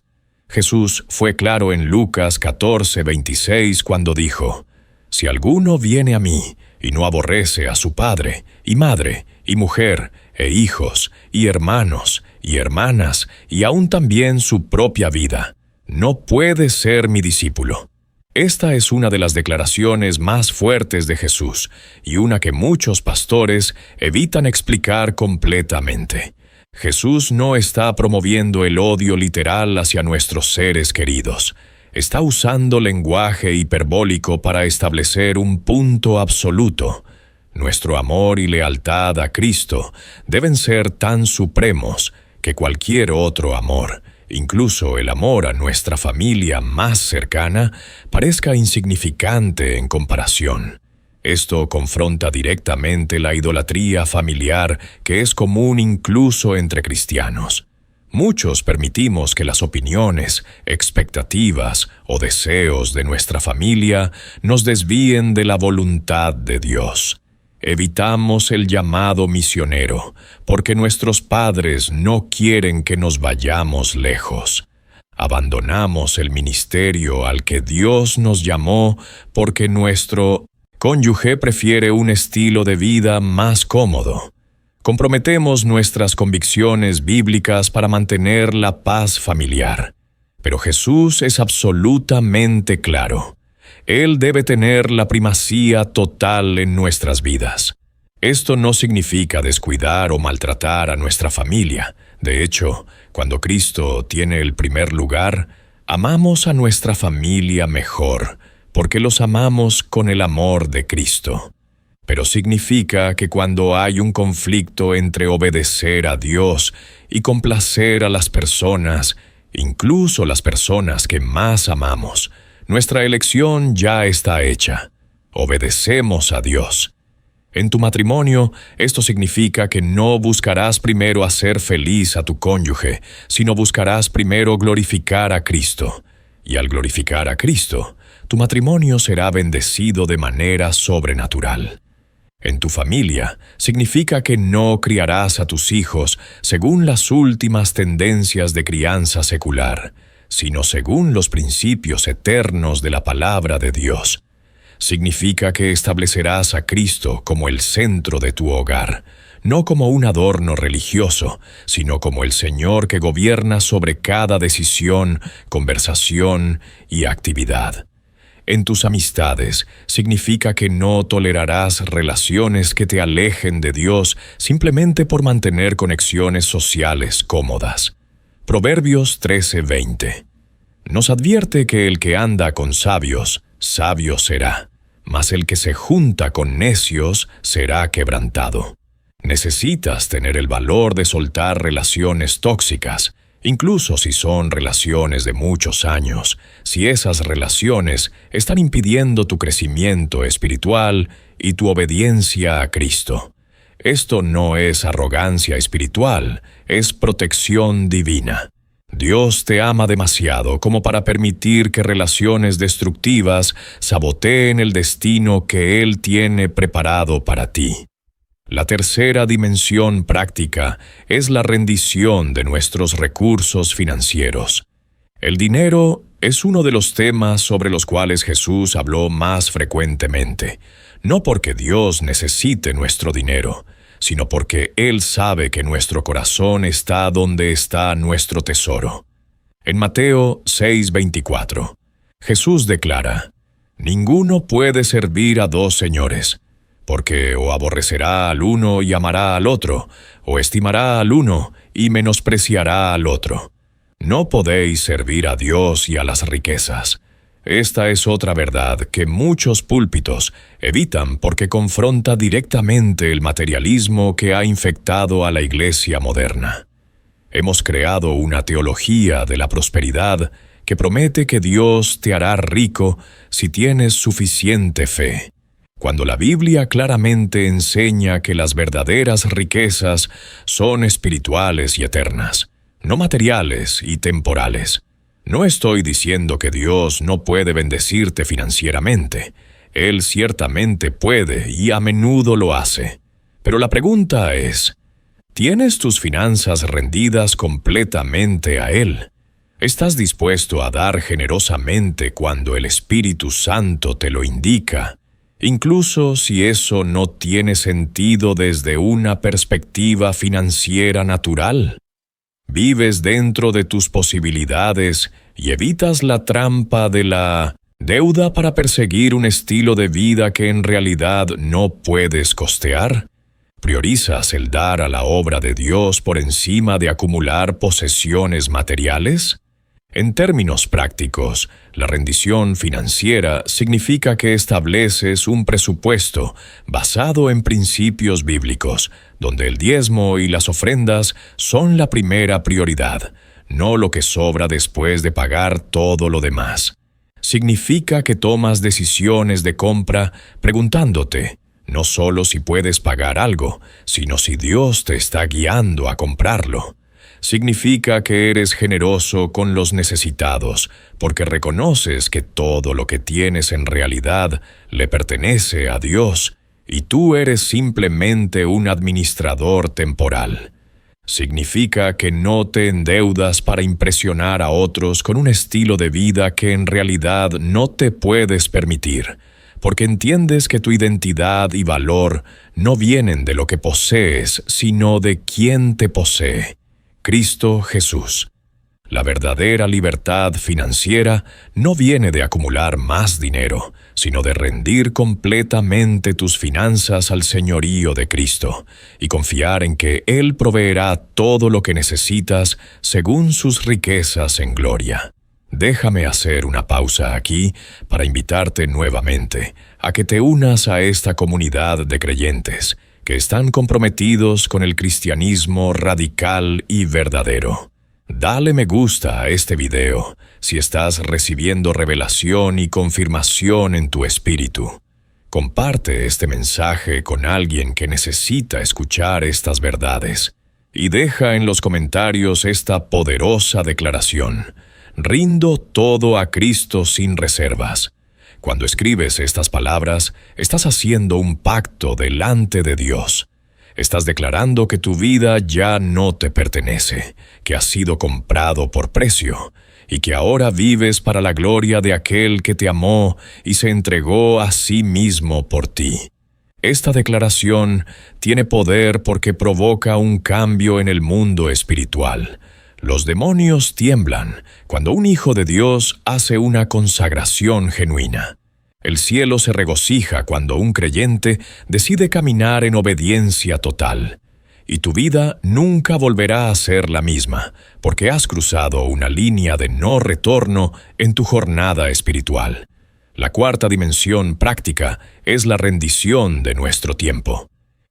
[SPEAKER 1] Jesús fue claro en Lucas 14:26 cuando dijo: «Si alguno viene a mí y no aborrece a su padre, y madre, y mujer, e hijos, y hermanos, y hermanas, y aún también su propia vida, no puede ser mi discípulo». Esta es una de las declaraciones más fuertes de Jesús, y una que muchos pastores evitan explicar completamente. Jesús no está promoviendo el odio literal hacia nuestros seres queridos. Está usando lenguaje hiperbólico para establecer un punto absoluto. Nuestro amor y lealtad a Cristo deben ser tan supremos que cualquier otro amor, incluso el amor a nuestra familia más cercana, parezca insignificante en comparación. Esto confronta directamente la idolatría familiar que es común incluso entre cristianos. Muchos permitimos que las opiniones, expectativas o deseos de nuestra familia nos desvíen de la voluntad de Dios. Evitamos el llamado misionero porque nuestros padres no quieren que nos vayamos lejos. Abandonamos el ministerio al que Dios nos llamó porque nuestro cónyuge prefiere un estilo de vida más cómodo. Comprometemos nuestras convicciones bíblicas para mantener la paz familiar. Pero Jesús es absolutamente claro. Él debe tener la primacía total en nuestras vidas. Esto no significa descuidar o maltratar a nuestra familia. De hecho, cuando Cristo tiene el primer lugar, amamos a nuestra familia mejor, porque los amamos con el amor de Cristo. Pero significa que cuando hay un conflicto entre obedecer a Dios y complacer a las personas, incluso las personas que más amamos, Nuestra elección ya está hecha. Obedecemos a Dios. En tu matrimonio, esto significa que no buscarás primero hacer feliz a tu cónyuge, sino buscarás primero glorificar a Cristo. Y al glorificar a Cristo, tu matrimonio será bendecido de manera sobrenatural. En tu familia, significa que no criarás a tus hijos según las últimas tendencias de crianza secular, sino según los principios eternos de la palabra de Dios. Significa que establecerás a Cristo como el centro de tu hogar, no como un adorno religioso, sino como el Señor que gobierna sobre cada decisión, conversación y actividad. En tus amistades, significa que no tolerarás relaciones que te alejen de Dios simplemente por mantener conexiones sociales cómodas. Proverbios 13:20 nos advierte que el que anda con sabios, sabio será, mas el que se junta con necios será quebrantado. Necesitas tener el valor de soltar relaciones tóxicas, incluso si son relaciones de muchos años, si esas relaciones están impidiendo tu crecimiento espiritual y tu obediencia a Cristo. Esto no es arrogancia espiritual, es protección divina. Dios te ama demasiado como para permitir que relaciones destructivas saboteen el destino que Él tiene preparado para ti. La tercera dimensión práctica es la rendición de nuestros recursos financieros. El dinero es uno de los temas sobre los cuales Jesús habló más frecuentemente, no porque Dios necesite nuestro dinero, sino porque Él sabe que nuestro corazón está donde está nuestro tesoro. En Mateo 6:24, Jesús declara: «Ninguno puede servir a dos señores, porque o aborrecerá al uno y amará al otro, o estimará al uno y menospreciará al otro. No podéis servir a Dios y a las riquezas». Esta es otra verdad que muchos púlpitos evitan porque confronta directamente el materialismo que ha infectado a la iglesia moderna. Hemos creado una teología de la prosperidad que promete que Dios te hará rico si tienes suficiente fe, cuando la Biblia claramente enseña que las verdaderas riquezas son espirituales y eternas, no materiales y temporales. No estoy diciendo que Dios no puede bendecirte financieramente. Él ciertamente puede y a menudo lo hace. Pero la pregunta es, ¿tienes tus finanzas rendidas completamente a Él? ¿Estás dispuesto a dar generosamente cuando el Espíritu Santo te lo indica, incluso si eso no tiene sentido desde una perspectiva financiera natural? ¿Vives dentro de tus posibilidades y evitas la trampa de la deuda para perseguir un estilo de vida que en realidad no puedes costear? ¿Priorizas el dar a la obra de Dios por encima de acumular posesiones materiales? En términos prácticos, la rendición financiera significa que estableces un presupuesto basado en principios bíblicos, donde el diezmo y las ofrendas son la primera prioridad, no lo que sobra después de pagar todo lo demás. Significa que tomas decisiones de compra preguntándote, no solo si puedes pagar algo, sino si Dios te está guiando a comprarlo. Significa que eres generoso con los necesitados, porque reconoces que todo lo que tienes en realidad le pertenece a Dios, y tú eres simplemente un administrador temporal. Significa que no te endeudas para impresionar a otros con un estilo de vida que en realidad no te puedes permitir, porque entiendes que tu identidad y valor no vienen de lo que posees, sino de quién te posee. Cristo Jesús. La verdadera libertad financiera no viene de acumular más dinero, sino de rendir completamente tus finanzas al señorío de Cristo y confiar en que Él proveerá todo lo que necesitas según sus riquezas en gloria. Déjame hacer una pausa aquí para invitarte nuevamente a que te unas a esta comunidad de creyentes que están comprometidos con el cristianismo radical y verdadero. Dale me gusta a este video si estás recibiendo revelación y confirmación en tu espíritu. Comparte este mensaje con alguien que necesita escuchar estas verdades. Y deja en los comentarios esta poderosa declaración: rindo todo a Cristo sin reservas. Cuando escribes estas palabras, estás haciendo un pacto delante de Dios. Estás declarando que tu vida ya no te pertenece, que has sido comprado por precio, y que ahora vives para la gloria de aquel que te amó y se entregó a sí mismo por ti. Esta declaración tiene poder porque provoca un cambio en el mundo espiritual. Los demonios tiemblan cuando un hijo de Dios hace una consagración genuina. El cielo se regocija cuando un creyente decide caminar en obediencia total. Y tu vida nunca volverá a ser la misma, porque has cruzado una línea de no retorno en tu jornada espiritual. La cuarta dimensión práctica es la rendición de nuestro tiempo.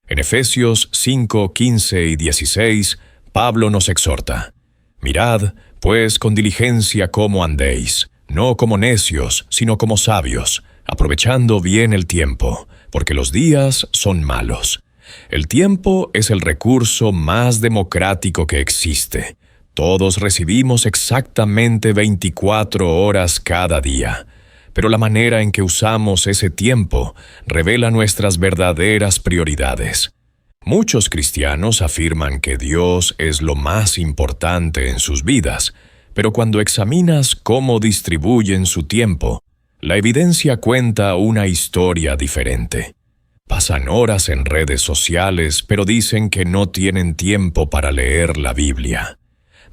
[SPEAKER 1] En Efesios 5, 15 y 16, Pablo nos exhorta: mirad, pues, con diligencia cómo andéis, no como necios, sino como sabios, aprovechando bien el tiempo, porque los días son malos. El tiempo es el recurso más democrático que existe. Todos recibimos exactamente 24 horas cada día. Pero la manera en que usamos ese tiempo revela nuestras verdaderas prioridades. Muchos cristianos afirman que Dios es lo más importante en sus vidas, pero cuando examinas cómo distribuyen su tiempo, la evidencia cuenta una historia diferente. Pasan horas en redes sociales, pero dicen que no tienen tiempo para leer la Biblia.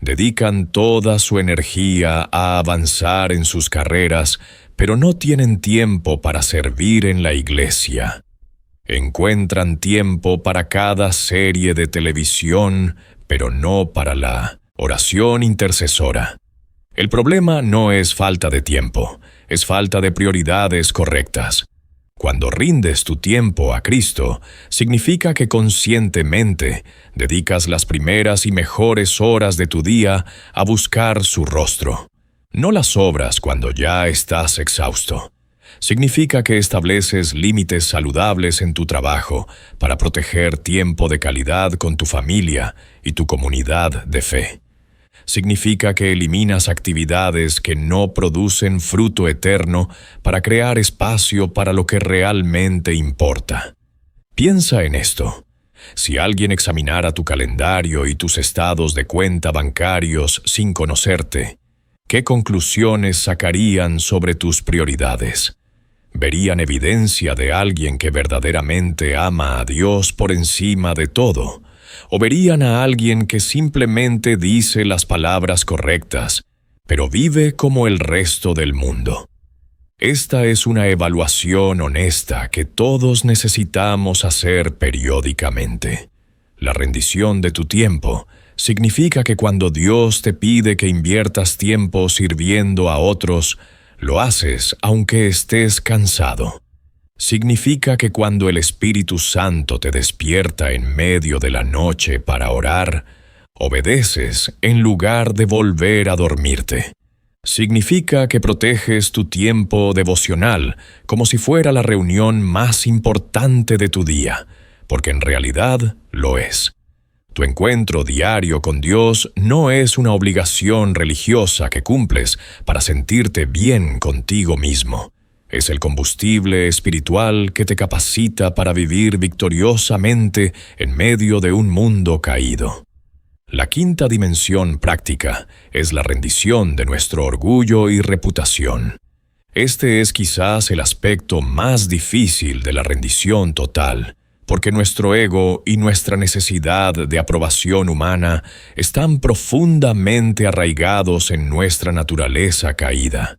[SPEAKER 1] Dedican toda su energía a avanzar en sus carreras, pero no tienen tiempo para servir en la iglesia. Encuentran tiempo para cada serie de televisión, pero no para la oración intercesora. El problema no es falta de tiempo, es falta de prioridades correctas. Cuando rindes tu tiempo a Cristo, significa que conscientemente dedicas las primeras y mejores horas de tu día a buscar su rostro. No las sobras cuando ya estás exhausto. Significa que estableces límites saludables en tu trabajo para proteger tiempo de calidad con tu familia y tu comunidad de fe. Significa que eliminas actividades que no producen fruto eterno para crear espacio para lo que realmente importa. Piensa en esto. Si alguien examinara tu calendario y tus estados de cuenta bancarios sin conocerte, ¿qué conclusiones sacarían sobre tus prioridades? ¿Verían evidencia de alguien que verdaderamente ama a Dios por encima de todo? ¿O verían a alguien que simplemente dice las palabras correctas, pero vive como el resto del mundo? Esta es una evaluación honesta que todos necesitamos hacer periódicamente. La rendición de tu tiempo significa que cuando Dios te pide que inviertas tiempo sirviendo a otros, lo haces aunque estés cansado. Significa que cuando el Espíritu Santo te despierta en medio de la noche para orar, obedeces en lugar de volver a dormirte. Significa que proteges tu tiempo devocional como si fuera la reunión más importante de tu día, porque en realidad lo es. Tu encuentro diario con Dios no es una obligación religiosa que cumples para sentirte bien contigo mismo. Es el combustible espiritual que te capacita para vivir victoriosamente en medio de un mundo caído. La quinta dimensión práctica es la rendición de nuestro orgullo y reputación. Este es quizás el aspecto más difícil de la rendición total, porque nuestro ego y nuestra necesidad de aprobación humana están profundamente arraigados en nuestra naturaleza caída.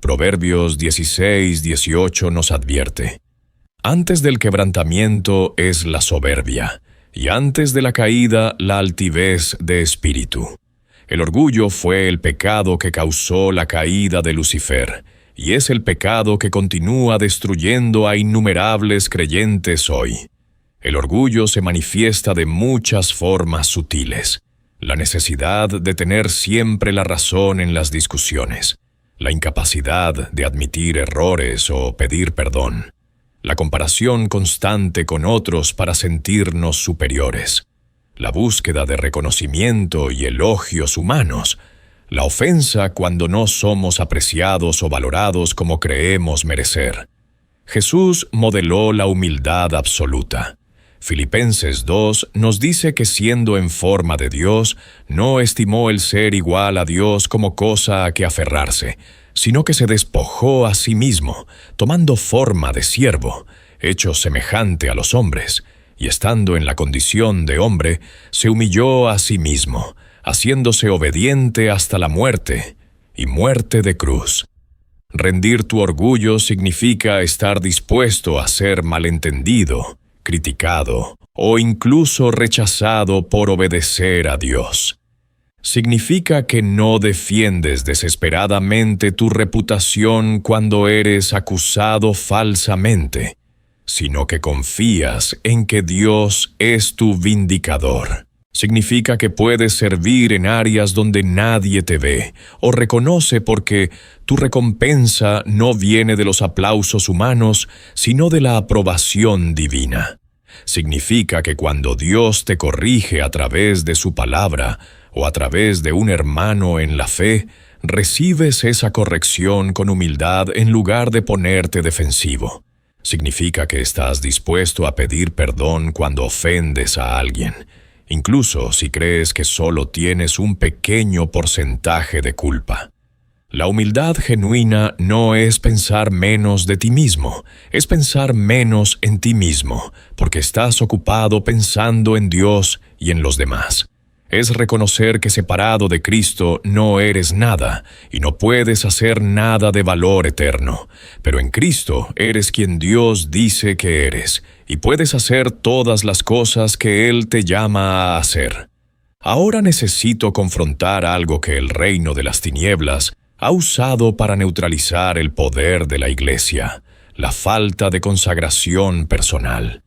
[SPEAKER 1] Proverbios 16:18 nos advierte: antes del quebrantamiento es la soberbia, y antes de la caída la altivez de espíritu. El orgullo fue el pecado que causó la caída de Lucifer, y es el pecado que continúa destruyendo a innumerables creyentes hoy. El orgullo se manifiesta de muchas formas sutiles. la necesidad de tener siempre la razón en las discusiones, la incapacidad de admitir errores o pedir perdón, la comparación constante con otros para sentirnos superiores, la búsqueda de reconocimiento y elogios humanos, la ofensa cuando no somos apreciados o valorados como creemos merecer. Jesús modeló la humildad absoluta. Filipenses 2 nos dice que siendo en forma de Dios, no estimó el ser igual a Dios como cosa a que aferrarse, sino que se despojó a sí mismo, tomando forma de siervo, hecho semejante a los hombres, y estando en la condición de hombre, se humilló a sí mismo, haciéndose obediente hasta la muerte, y muerte de cruz. Rendir tu orgullo significa estar dispuesto a ser malentendido, criticado o incluso rechazado por obedecer a Dios. Significa que no defiendes desesperadamente tu reputación cuando eres acusado falsamente, sino que confías en que Dios es tu vindicador. Significa que puedes servir en áreas donde nadie te ve o reconoce porque tu recompensa no viene de los aplausos humanos, sino de la aprobación divina. Significa que cuando Dios te corrige a través de su palabra o a través de un hermano en la fe, recibes esa corrección con humildad en lugar de ponerte defensivo. Significa que estás dispuesto a pedir perdón cuando ofendes a alguien, incluso si crees que solo tienes un pequeño porcentaje de culpa. La humildad genuina no es pensar menos de ti mismo, es pensar menos en ti mismo, porque estás ocupado pensando en Dios y en los demás. Es reconocer que separado de Cristo no eres nada y no puedes hacer nada de valor eterno, pero en Cristo eres quien Dios dice que eres y puedes hacer todas las cosas que Él te llama a hacer. Ahora necesito confrontar algo que el reino de las tinieblas ha usado para neutralizar el poder de la Iglesia, la falta de consagración personal.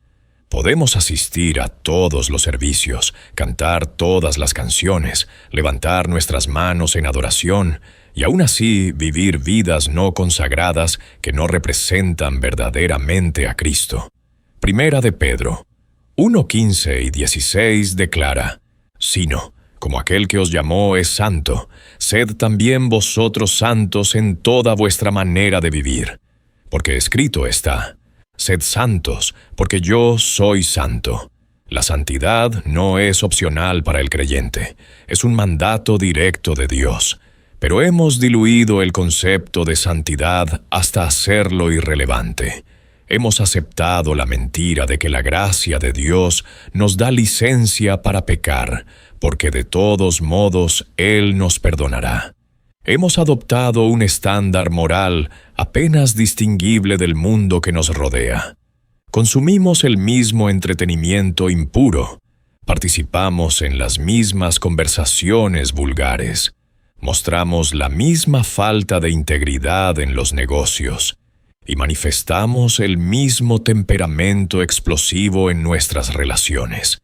[SPEAKER 1] Podemos asistir a todos los servicios, cantar todas las canciones, levantar nuestras manos en adoración y aún así vivir vidas no consagradas que no representan verdaderamente a Cristo. Primera de Pedro 1:15 y 16 declara: «Sino, como aquel que os llamó es santo, sed también vosotros santos en toda vuestra manera de vivir. Porque escrito está: sed santos, porque yo soy santo». La santidad no es opcional para el creyente, es un mandato directo de Dios. Pero hemos diluido el concepto de santidad hasta hacerlo irrelevante. Hemos aceptado la mentira de que la gracia de Dios nos da licencia para pecar, porque de todos modos Él nos perdonará. Hemos adoptado un estándar moral apenas distinguible del mundo que nos rodea. Consumimos el mismo entretenimiento impuro. Participamos en las mismas conversaciones vulgares. Mostramos la misma falta de integridad en los negocios. Y manifestamos el mismo temperamento explosivo en nuestras relaciones.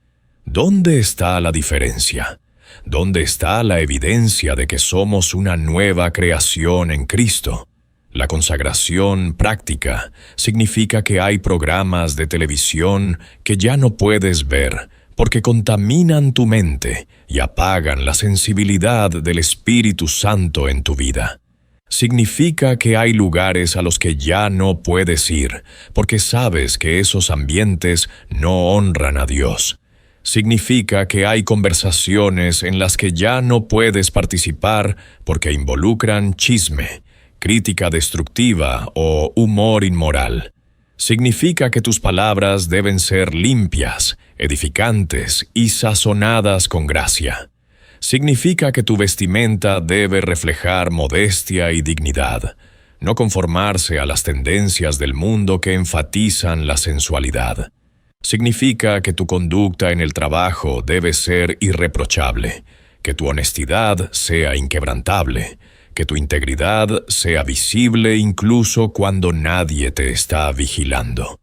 [SPEAKER 1] ¿Dónde está la diferencia? ¿Dónde está la evidencia de que somos una nueva creación en Cristo? La consagración práctica significa que hay programas de televisión que ya no puedes ver porque contaminan tu mente y apagan la sensibilidad del Espíritu Santo en tu vida. Significa que hay lugares a los que ya no puedes ir porque sabes que esos ambientes no honran a Dios. Significa que hay conversaciones en las que ya no puedes participar porque involucran chisme, crítica destructiva o humor inmoral. Significa que tus palabras deben ser limpias, edificantes y sazonadas con gracia. Significa que tu vestimenta debe reflejar modestia y dignidad, no conformarse a las tendencias del mundo que enfatizan la sensualidad. Significa que tu conducta en el trabajo debe ser irreprochable, que tu honestidad sea inquebrantable, que tu integridad sea visible incluso cuando nadie te está vigilando.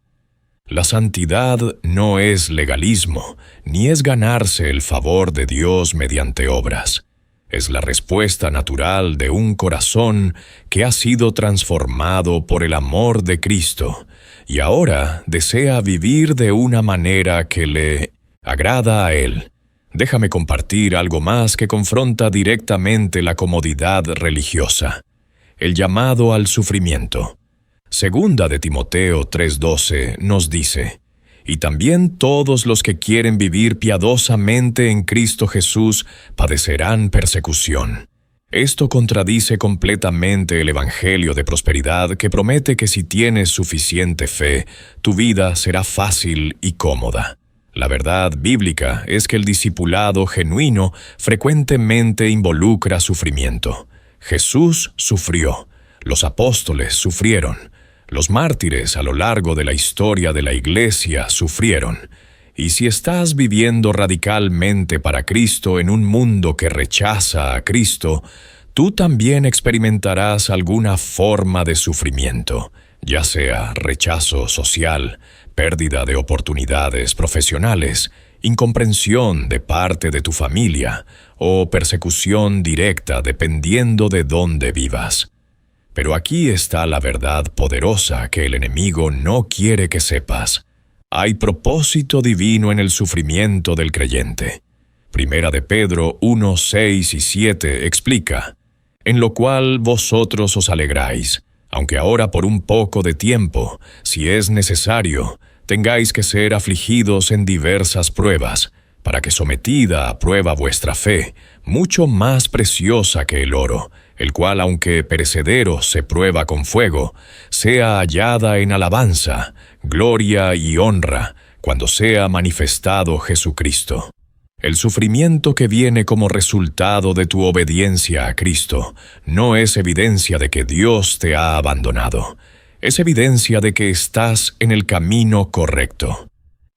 [SPEAKER 1] La santidad no es legalismo, ni es ganarse el favor de Dios mediante obras. Es la respuesta natural de un corazón que ha sido transformado por el amor de Cristo y ahora desea vivir de una manera que le agrada a Él. Déjame compartir algo más que confronta directamente la comodidad religiosa: el llamado al sufrimiento. Segunda de Timoteo 3:12 nos dice: y también todos los que quieren vivir piadosamente en Cristo Jesús padecerán persecución. Esto contradice completamente el Evangelio de prosperidad que promete que si tienes suficiente fe, tu vida será fácil y cómoda. La verdad bíblica es que el discipulado genuino frecuentemente involucra sufrimiento. Jesús sufrió, los apóstoles sufrieron, los mártires a lo largo de la historia de la Iglesia sufrieron. Y si estás viviendo radicalmente para Cristo en un mundo que rechaza a Cristo, tú también experimentarás alguna forma de sufrimiento, ya sea rechazo social, pérdida de oportunidades profesionales, incomprensión de parte de tu familia o persecución directa dependiendo de dónde vivas. Pero aquí está la verdad poderosa que el enemigo no quiere que sepas. Hay propósito divino en el sufrimiento del creyente. Primera de Pedro 1, 6 y 7 explica: en lo cual vosotros os alegráis, aunque ahora por un poco de tiempo, si es necesario, tengáis que ser afligidos en diversas pruebas, para que sometida a prueba vuestra fe, mucho más preciosa que el oro, el cual aunque perecedero se prueba con fuego, sea hallada en alabanza, gloria y honra, cuando sea manifestado Jesucristo. El sufrimiento que viene como resultado de tu obediencia a Cristo no es evidencia de que Dios te ha abandonado, es evidencia de que estás en el camino correcto.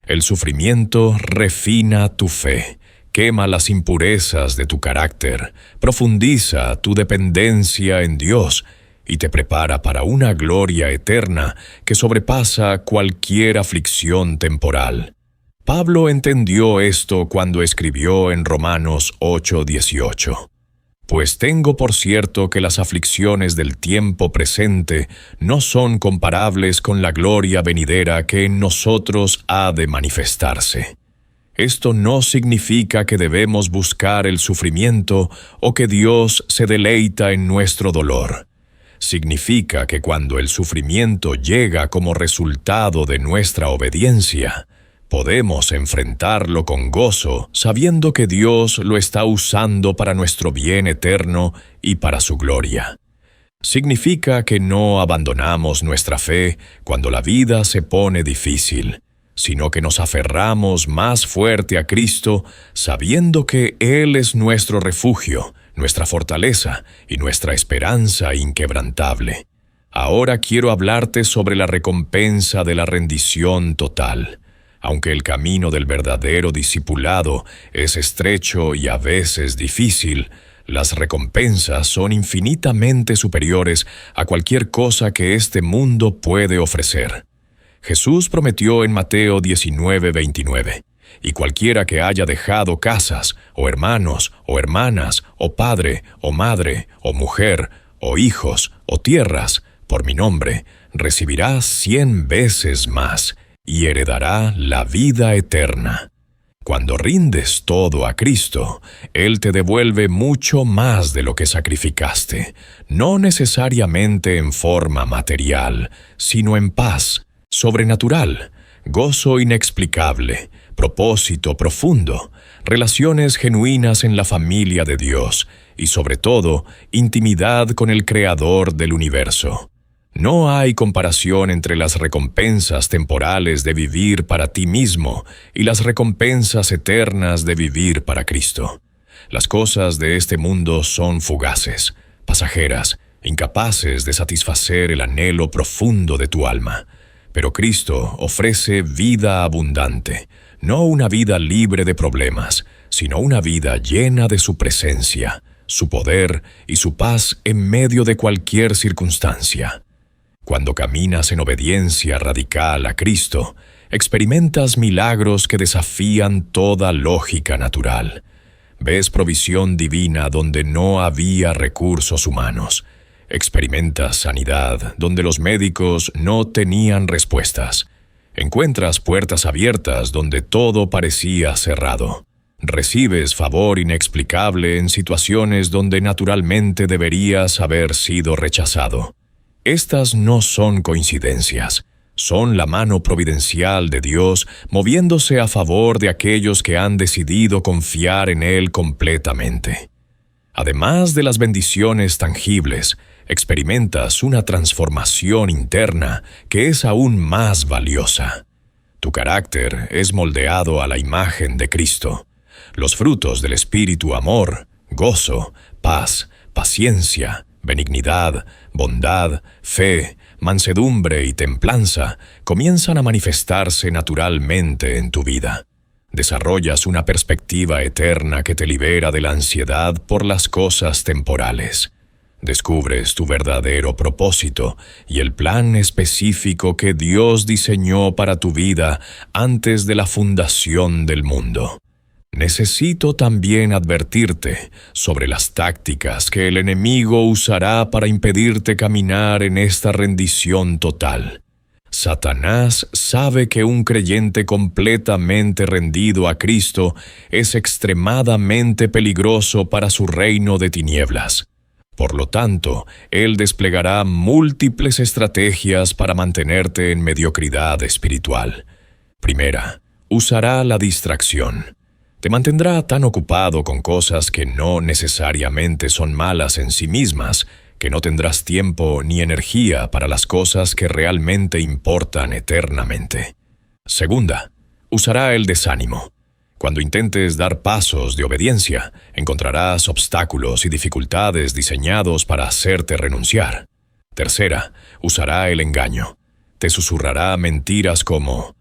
[SPEAKER 1] El sufrimiento refina tu fe, quema las impurezas de tu carácter, profundiza tu dependencia en Dios y te prepara para una gloria eterna que sobrepasa cualquier aflicción temporal. Pablo entendió esto cuando escribió en Romanos 8:18. Pues tengo por cierto que las aflicciones del tiempo presente no son comparables con la gloria venidera que en nosotros ha de manifestarse. Esto no significa que debemos buscar el sufrimiento o que Dios se deleita en nuestro dolor. Significa que cuando el sufrimiento llega como resultado de nuestra obediencia, podemos enfrentarlo con gozo, sabiendo que Dios lo está usando para nuestro bien eterno y para su gloria. Significa que no abandonamos nuestra fe cuando la vida se pone difícil, sino que nos aferramos más fuerte a Cristo, sabiendo que Él es nuestro refugio, nuestra fortaleza y nuestra esperanza inquebrantable. Ahora quiero hablarte sobre la recompensa de la rendición total. Aunque el camino del verdadero discipulado es estrecho y a veces difícil, las recompensas son infinitamente superiores a cualquier cosa que este mundo puede ofrecer. Jesús prometió en Mateo 19:29, y cualquiera que haya dejado casas, o hermanos, o hermanas, o padre, o madre, o mujer, o hijos, o tierras, por mi nombre, recibirá 100 veces más, y heredará la vida eterna. Cuando rindes todo a Cristo, Él te devuelve mucho más de lo que sacrificaste, no necesariamente en forma material, sino en paz, sobrenatural, gozo inexplicable, propósito profundo, relaciones genuinas en la familia de Dios y, sobre todo, intimidad con el Creador del universo. No hay comparación entre las recompensas temporales de vivir para ti mismo y las recompensas eternas de vivir para Cristo. Las cosas de este mundo son fugaces, pasajeras, incapaces de satisfacer el anhelo profundo de tu alma. Pero Cristo ofrece vida abundante, no una vida libre de problemas, sino una vida llena de su presencia, su poder y su paz en medio de cualquier circunstancia. Cuando caminas en obediencia radical a Cristo, experimentas milagros que desafían toda lógica natural. Ves provisión divina donde no había recursos humanos. Experimentas sanidad donde los médicos no tenían respuestas. Encuentras puertas abiertas donde todo parecía cerrado. Recibes favor inexplicable en situaciones donde naturalmente deberías haber sido rechazado. Estas no son coincidencias, son la mano providencial de Dios moviéndose a favor de aquellos que han decidido confiar en Él completamente. Además de las bendiciones tangibles, experimentas una transformación interna que es aún más valiosa. Tu carácter es moldeado a la imagen de Cristo. Los frutos del Espíritu: amor, gozo, paz, paciencia, benignidad, bondad, fe, mansedumbre y templanza comienzan a manifestarse naturalmente en tu vida. Desarrollas una perspectiva eterna que te libera de la ansiedad por las cosas temporales. Descubres tu verdadero propósito y el plan específico que Dios diseñó para tu vida antes de la fundación del mundo. Necesito también advertirte sobre las tácticas que el enemigo usará para impedirte caminar en esta rendición total. Satanás sabe que un creyente completamente rendido a Cristo es extremadamente peligroso para su reino de tinieblas. Por lo tanto, él desplegará múltiples estrategias para mantenerte en mediocridad espiritual. Primera, usará la distracción. Te mantendrá tan ocupado con cosas que no necesariamente son malas en sí mismas, que no tendrás tiempo ni energía para las cosas que realmente importan eternamente. Segunda, usará el desánimo. Cuando intentes dar pasos de obediencia, encontrarás obstáculos y dificultades diseñados para hacerte renunciar. Tercera, usará el engaño. Te susurrará mentiras como: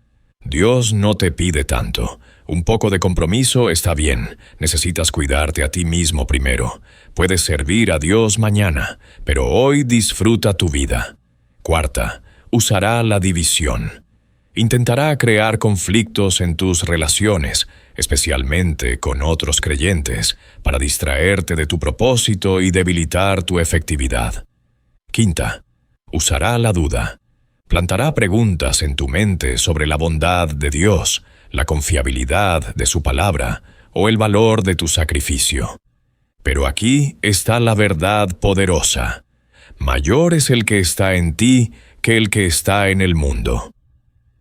[SPEAKER 1] Dios no te pide tanto. Un poco de compromiso está bien. Necesitas cuidarte a ti mismo primero. Puedes servir a Dios mañana, pero hoy disfruta tu vida. Cuarta, usará la división. Intentará crear conflictos en tus relaciones, especialmente con otros creyentes, para distraerte de tu propósito y debilitar tu efectividad. Quinta, usará la duda. Plantará preguntas en tu mente sobre la bondad de Dios, la confiabilidad de su palabra o el valor de tu sacrificio. Pero aquí está la verdad poderosa. Mayor es el que está en ti que el que está en el mundo.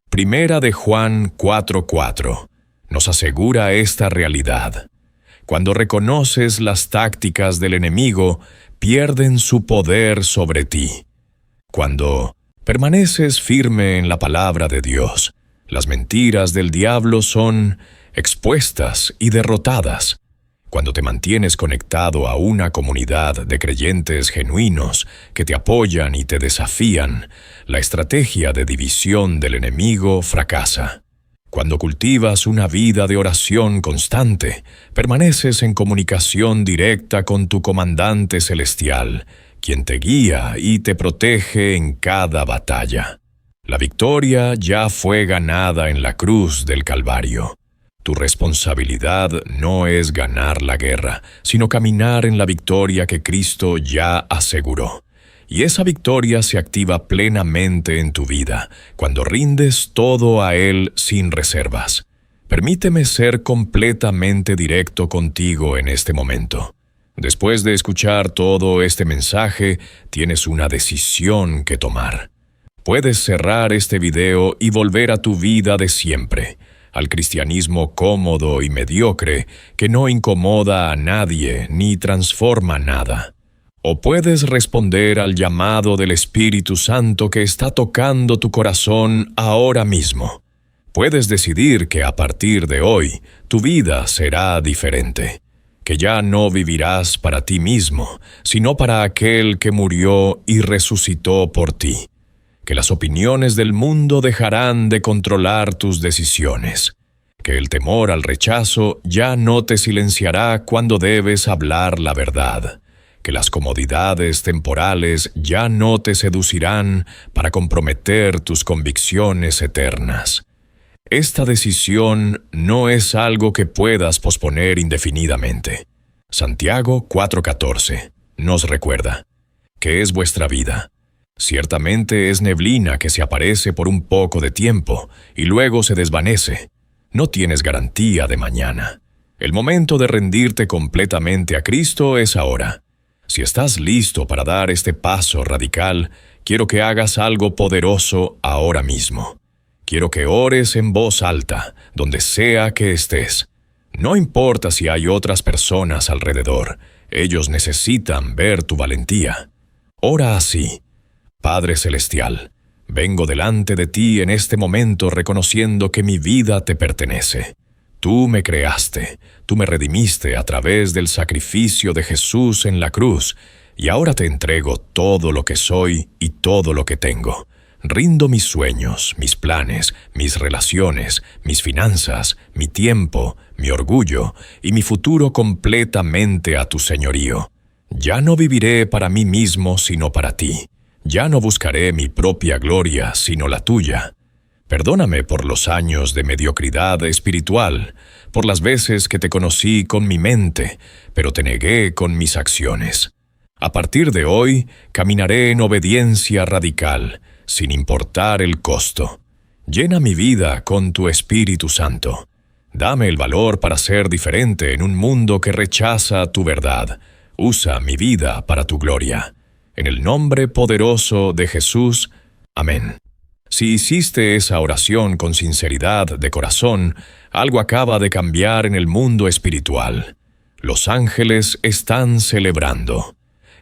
[SPEAKER 1] Primera de Juan 4:4 nos asegura esta realidad. Cuando reconoces las tácticas del enemigo, pierden su poder sobre ti. Cuando permaneces firme en la palabra de Dios, las mentiras del diablo son expuestas y derrotadas. Cuando te mantienes conectado a una comunidad de creyentes genuinos que te apoyan y te desafían, la estrategia de división del enemigo fracasa. Cuando cultivas una vida de oración constante, permaneces en comunicación directa con tu comandante celestial, quien te guía y te protege en cada batalla. La victoria ya fue ganada en la cruz del Calvario. Tu responsabilidad no es ganar la guerra, sino caminar en la victoria que Cristo ya aseguró. Y esa victoria se activa plenamente en tu vida, cuando rindes todo a Él sin reservas. Permíteme ser completamente directo contigo en este momento. Después de escuchar todo este mensaje, tienes una decisión que tomar. Puedes cerrar este video y volver a tu vida de siempre, al cristianismo cómodo y mediocre que no incomoda a nadie ni transforma nada. O puedes responder al llamado del Espíritu Santo que está tocando tu corazón ahora mismo. Puedes decidir que a partir de hoy tu vida será diferente, que ya no vivirás para ti mismo, sino para aquel que murió y resucitó por ti. Que las opiniones del mundo dejarán de controlar tus decisiones, que el temor al rechazo ya no te silenciará cuando debes hablar la verdad, que las comodidades temporales ya no te seducirán para comprometer tus convicciones eternas, Esta decisión no es algo que puedas posponer indefinidamente. Santiago 4:14 nos recuerda: ¿qué es vuestra vida? Ciertamente es neblina que se aparece por un poco de tiempo y luego se desvanece. No tienes garantía de mañana. El momento de rendirte completamente a Cristo es ahora. Si estás listo para dar este paso radical, quiero que hagas algo poderoso ahora mismo. Quiero que ores en voz alta, donde sea que estés. No importa si hay otras personas alrededor, ellos necesitan ver tu valentía. Ora así: Padre Celestial, vengo delante de ti en este momento reconociendo que mi vida te pertenece. Tú me creaste, tú me redimiste a través del sacrificio de Jesús en la cruz, y ahora te entrego todo lo que soy y todo lo que tengo. Rindo mis sueños, mis planes, mis relaciones, mis finanzas, mi tiempo, mi orgullo y mi futuro completamente a tu señorío. Ya no viviré para mí mismo sino para ti. Ya no buscaré mi propia gloria sino la tuya. Perdóname por los años de mediocridad espiritual, por las veces que te conocí con mi mente, pero te negué con mis acciones. A partir de hoy, caminaré en obediencia radical, sin importar el costo. Llena mi vida con tu Espíritu Santo. Dame el valor para ser diferente en un mundo que rechaza tu verdad. Usa mi vida para tu gloria. En el nombre poderoso de Jesús. Amén. Si hiciste esa oración con sinceridad de corazón, algo acaba de cambiar en el mundo espiritual. Los ángeles están celebrando.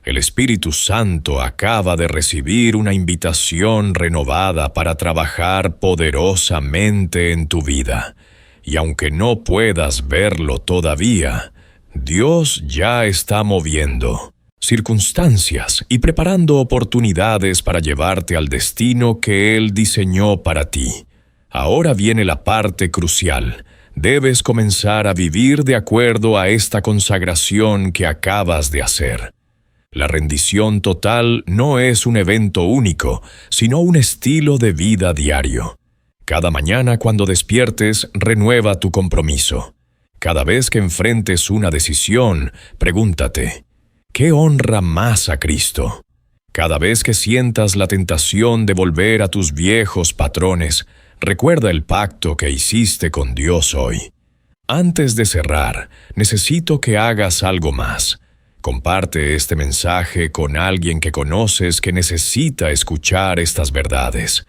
[SPEAKER 1] El Espíritu Santo acaba de recibir una invitación renovada para trabajar poderosamente en tu vida. Y aunque no puedas verlo todavía, Dios ya está moviendo circunstancias y preparando oportunidades para llevarte al destino que Él diseñó para ti. Ahora viene la parte crucial. Debes comenzar a vivir de acuerdo a esta consagración que acabas de hacer. La rendición total no es un evento único, sino un estilo de vida diario. Cada mañana cuando despiertes, renueva tu compromiso. Cada vez que enfrentes una decisión, pregúntate: ¿qué honra más a Cristo? Cada vez que sientas la tentación de volver a tus viejos patrones, recuerda el pacto que hiciste con Dios hoy. Antes de cerrar, necesito que hagas algo más. Comparte este mensaje con alguien que conoces que necesita escuchar estas verdades.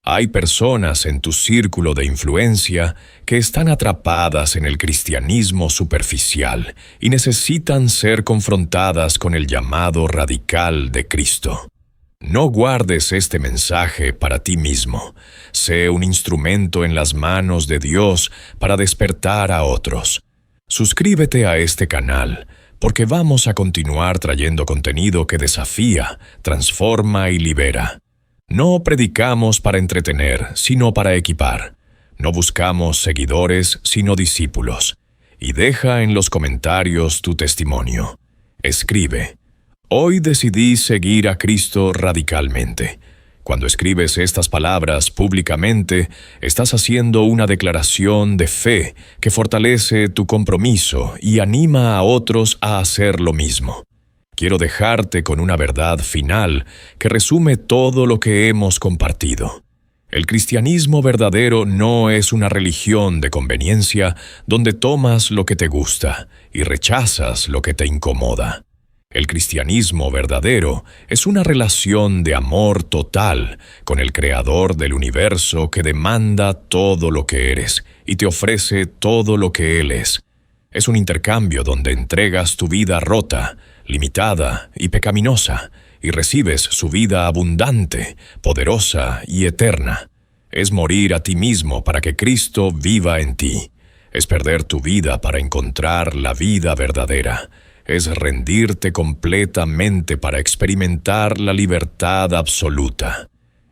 [SPEAKER 1] Hay personas en tu círculo de influencia que están atrapadas en el cristianismo superficial y necesitan ser confrontadas con el llamado radical de Cristo. No guardes este mensaje para ti mismo. Sé un instrumento en las manos de Dios para despertar a otros. Suscríbete a este canal, porque vamos a continuar trayendo contenido que desafía, transforma y libera. No predicamos para entretener, sino para equipar. No buscamos seguidores, sino discípulos. Y deja en los comentarios tu testimonio. Escribe: hoy decidí seguir a Cristo radicalmente. Cuando escribes estas palabras públicamente, estás haciendo una declaración de fe que fortalece tu compromiso y anima a otros a hacer lo mismo. Quiero dejarte con una verdad final que resume todo lo que hemos compartido. El cristianismo verdadero no es una religión de conveniencia donde tomas lo que te gusta y rechazas lo que te incomoda. El cristianismo verdadero es una relación de amor total con el Creador del universo que demanda todo lo que eres y te ofrece todo lo que Él es. Es un intercambio donde entregas tu vida rota, limitada y pecaminosa, y recibes su vida abundante, poderosa y eterna. Es morir a ti mismo para que Cristo viva en ti. Es perder tu vida para encontrar la vida verdadera. Es rendirte completamente para experimentar la libertad absoluta.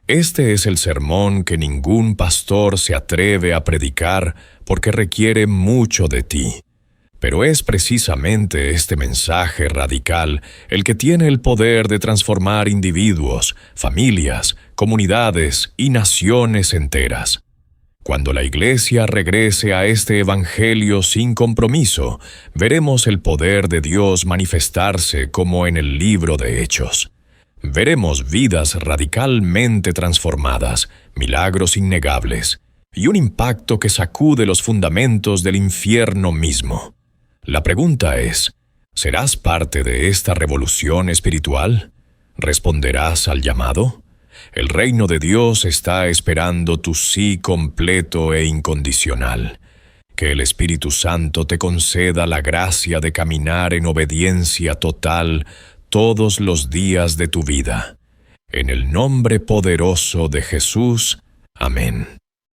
[SPEAKER 1] Este es el sermón que ningún pastor se atreve a predicar porque requiere mucho de ti. Pero es precisamente este mensaje radical el que tiene el poder de transformar individuos, familias, comunidades y naciones enteras. Cuando la Iglesia regrese a este Evangelio sin compromiso, veremos el poder de Dios manifestarse como en el libro de Hechos. Veremos vidas radicalmente transformadas, milagros innegables, y un impacto que sacude los fundamentos del infierno mismo. La pregunta es, ¿serás parte de esta revolución espiritual? ¿Responderás al llamado? El reino de Dios está esperando tu sí completo e incondicional. Que el Espíritu Santo te conceda la gracia de caminar en obediencia total todos los días de tu vida. En el nombre poderoso de Jesús. Amén.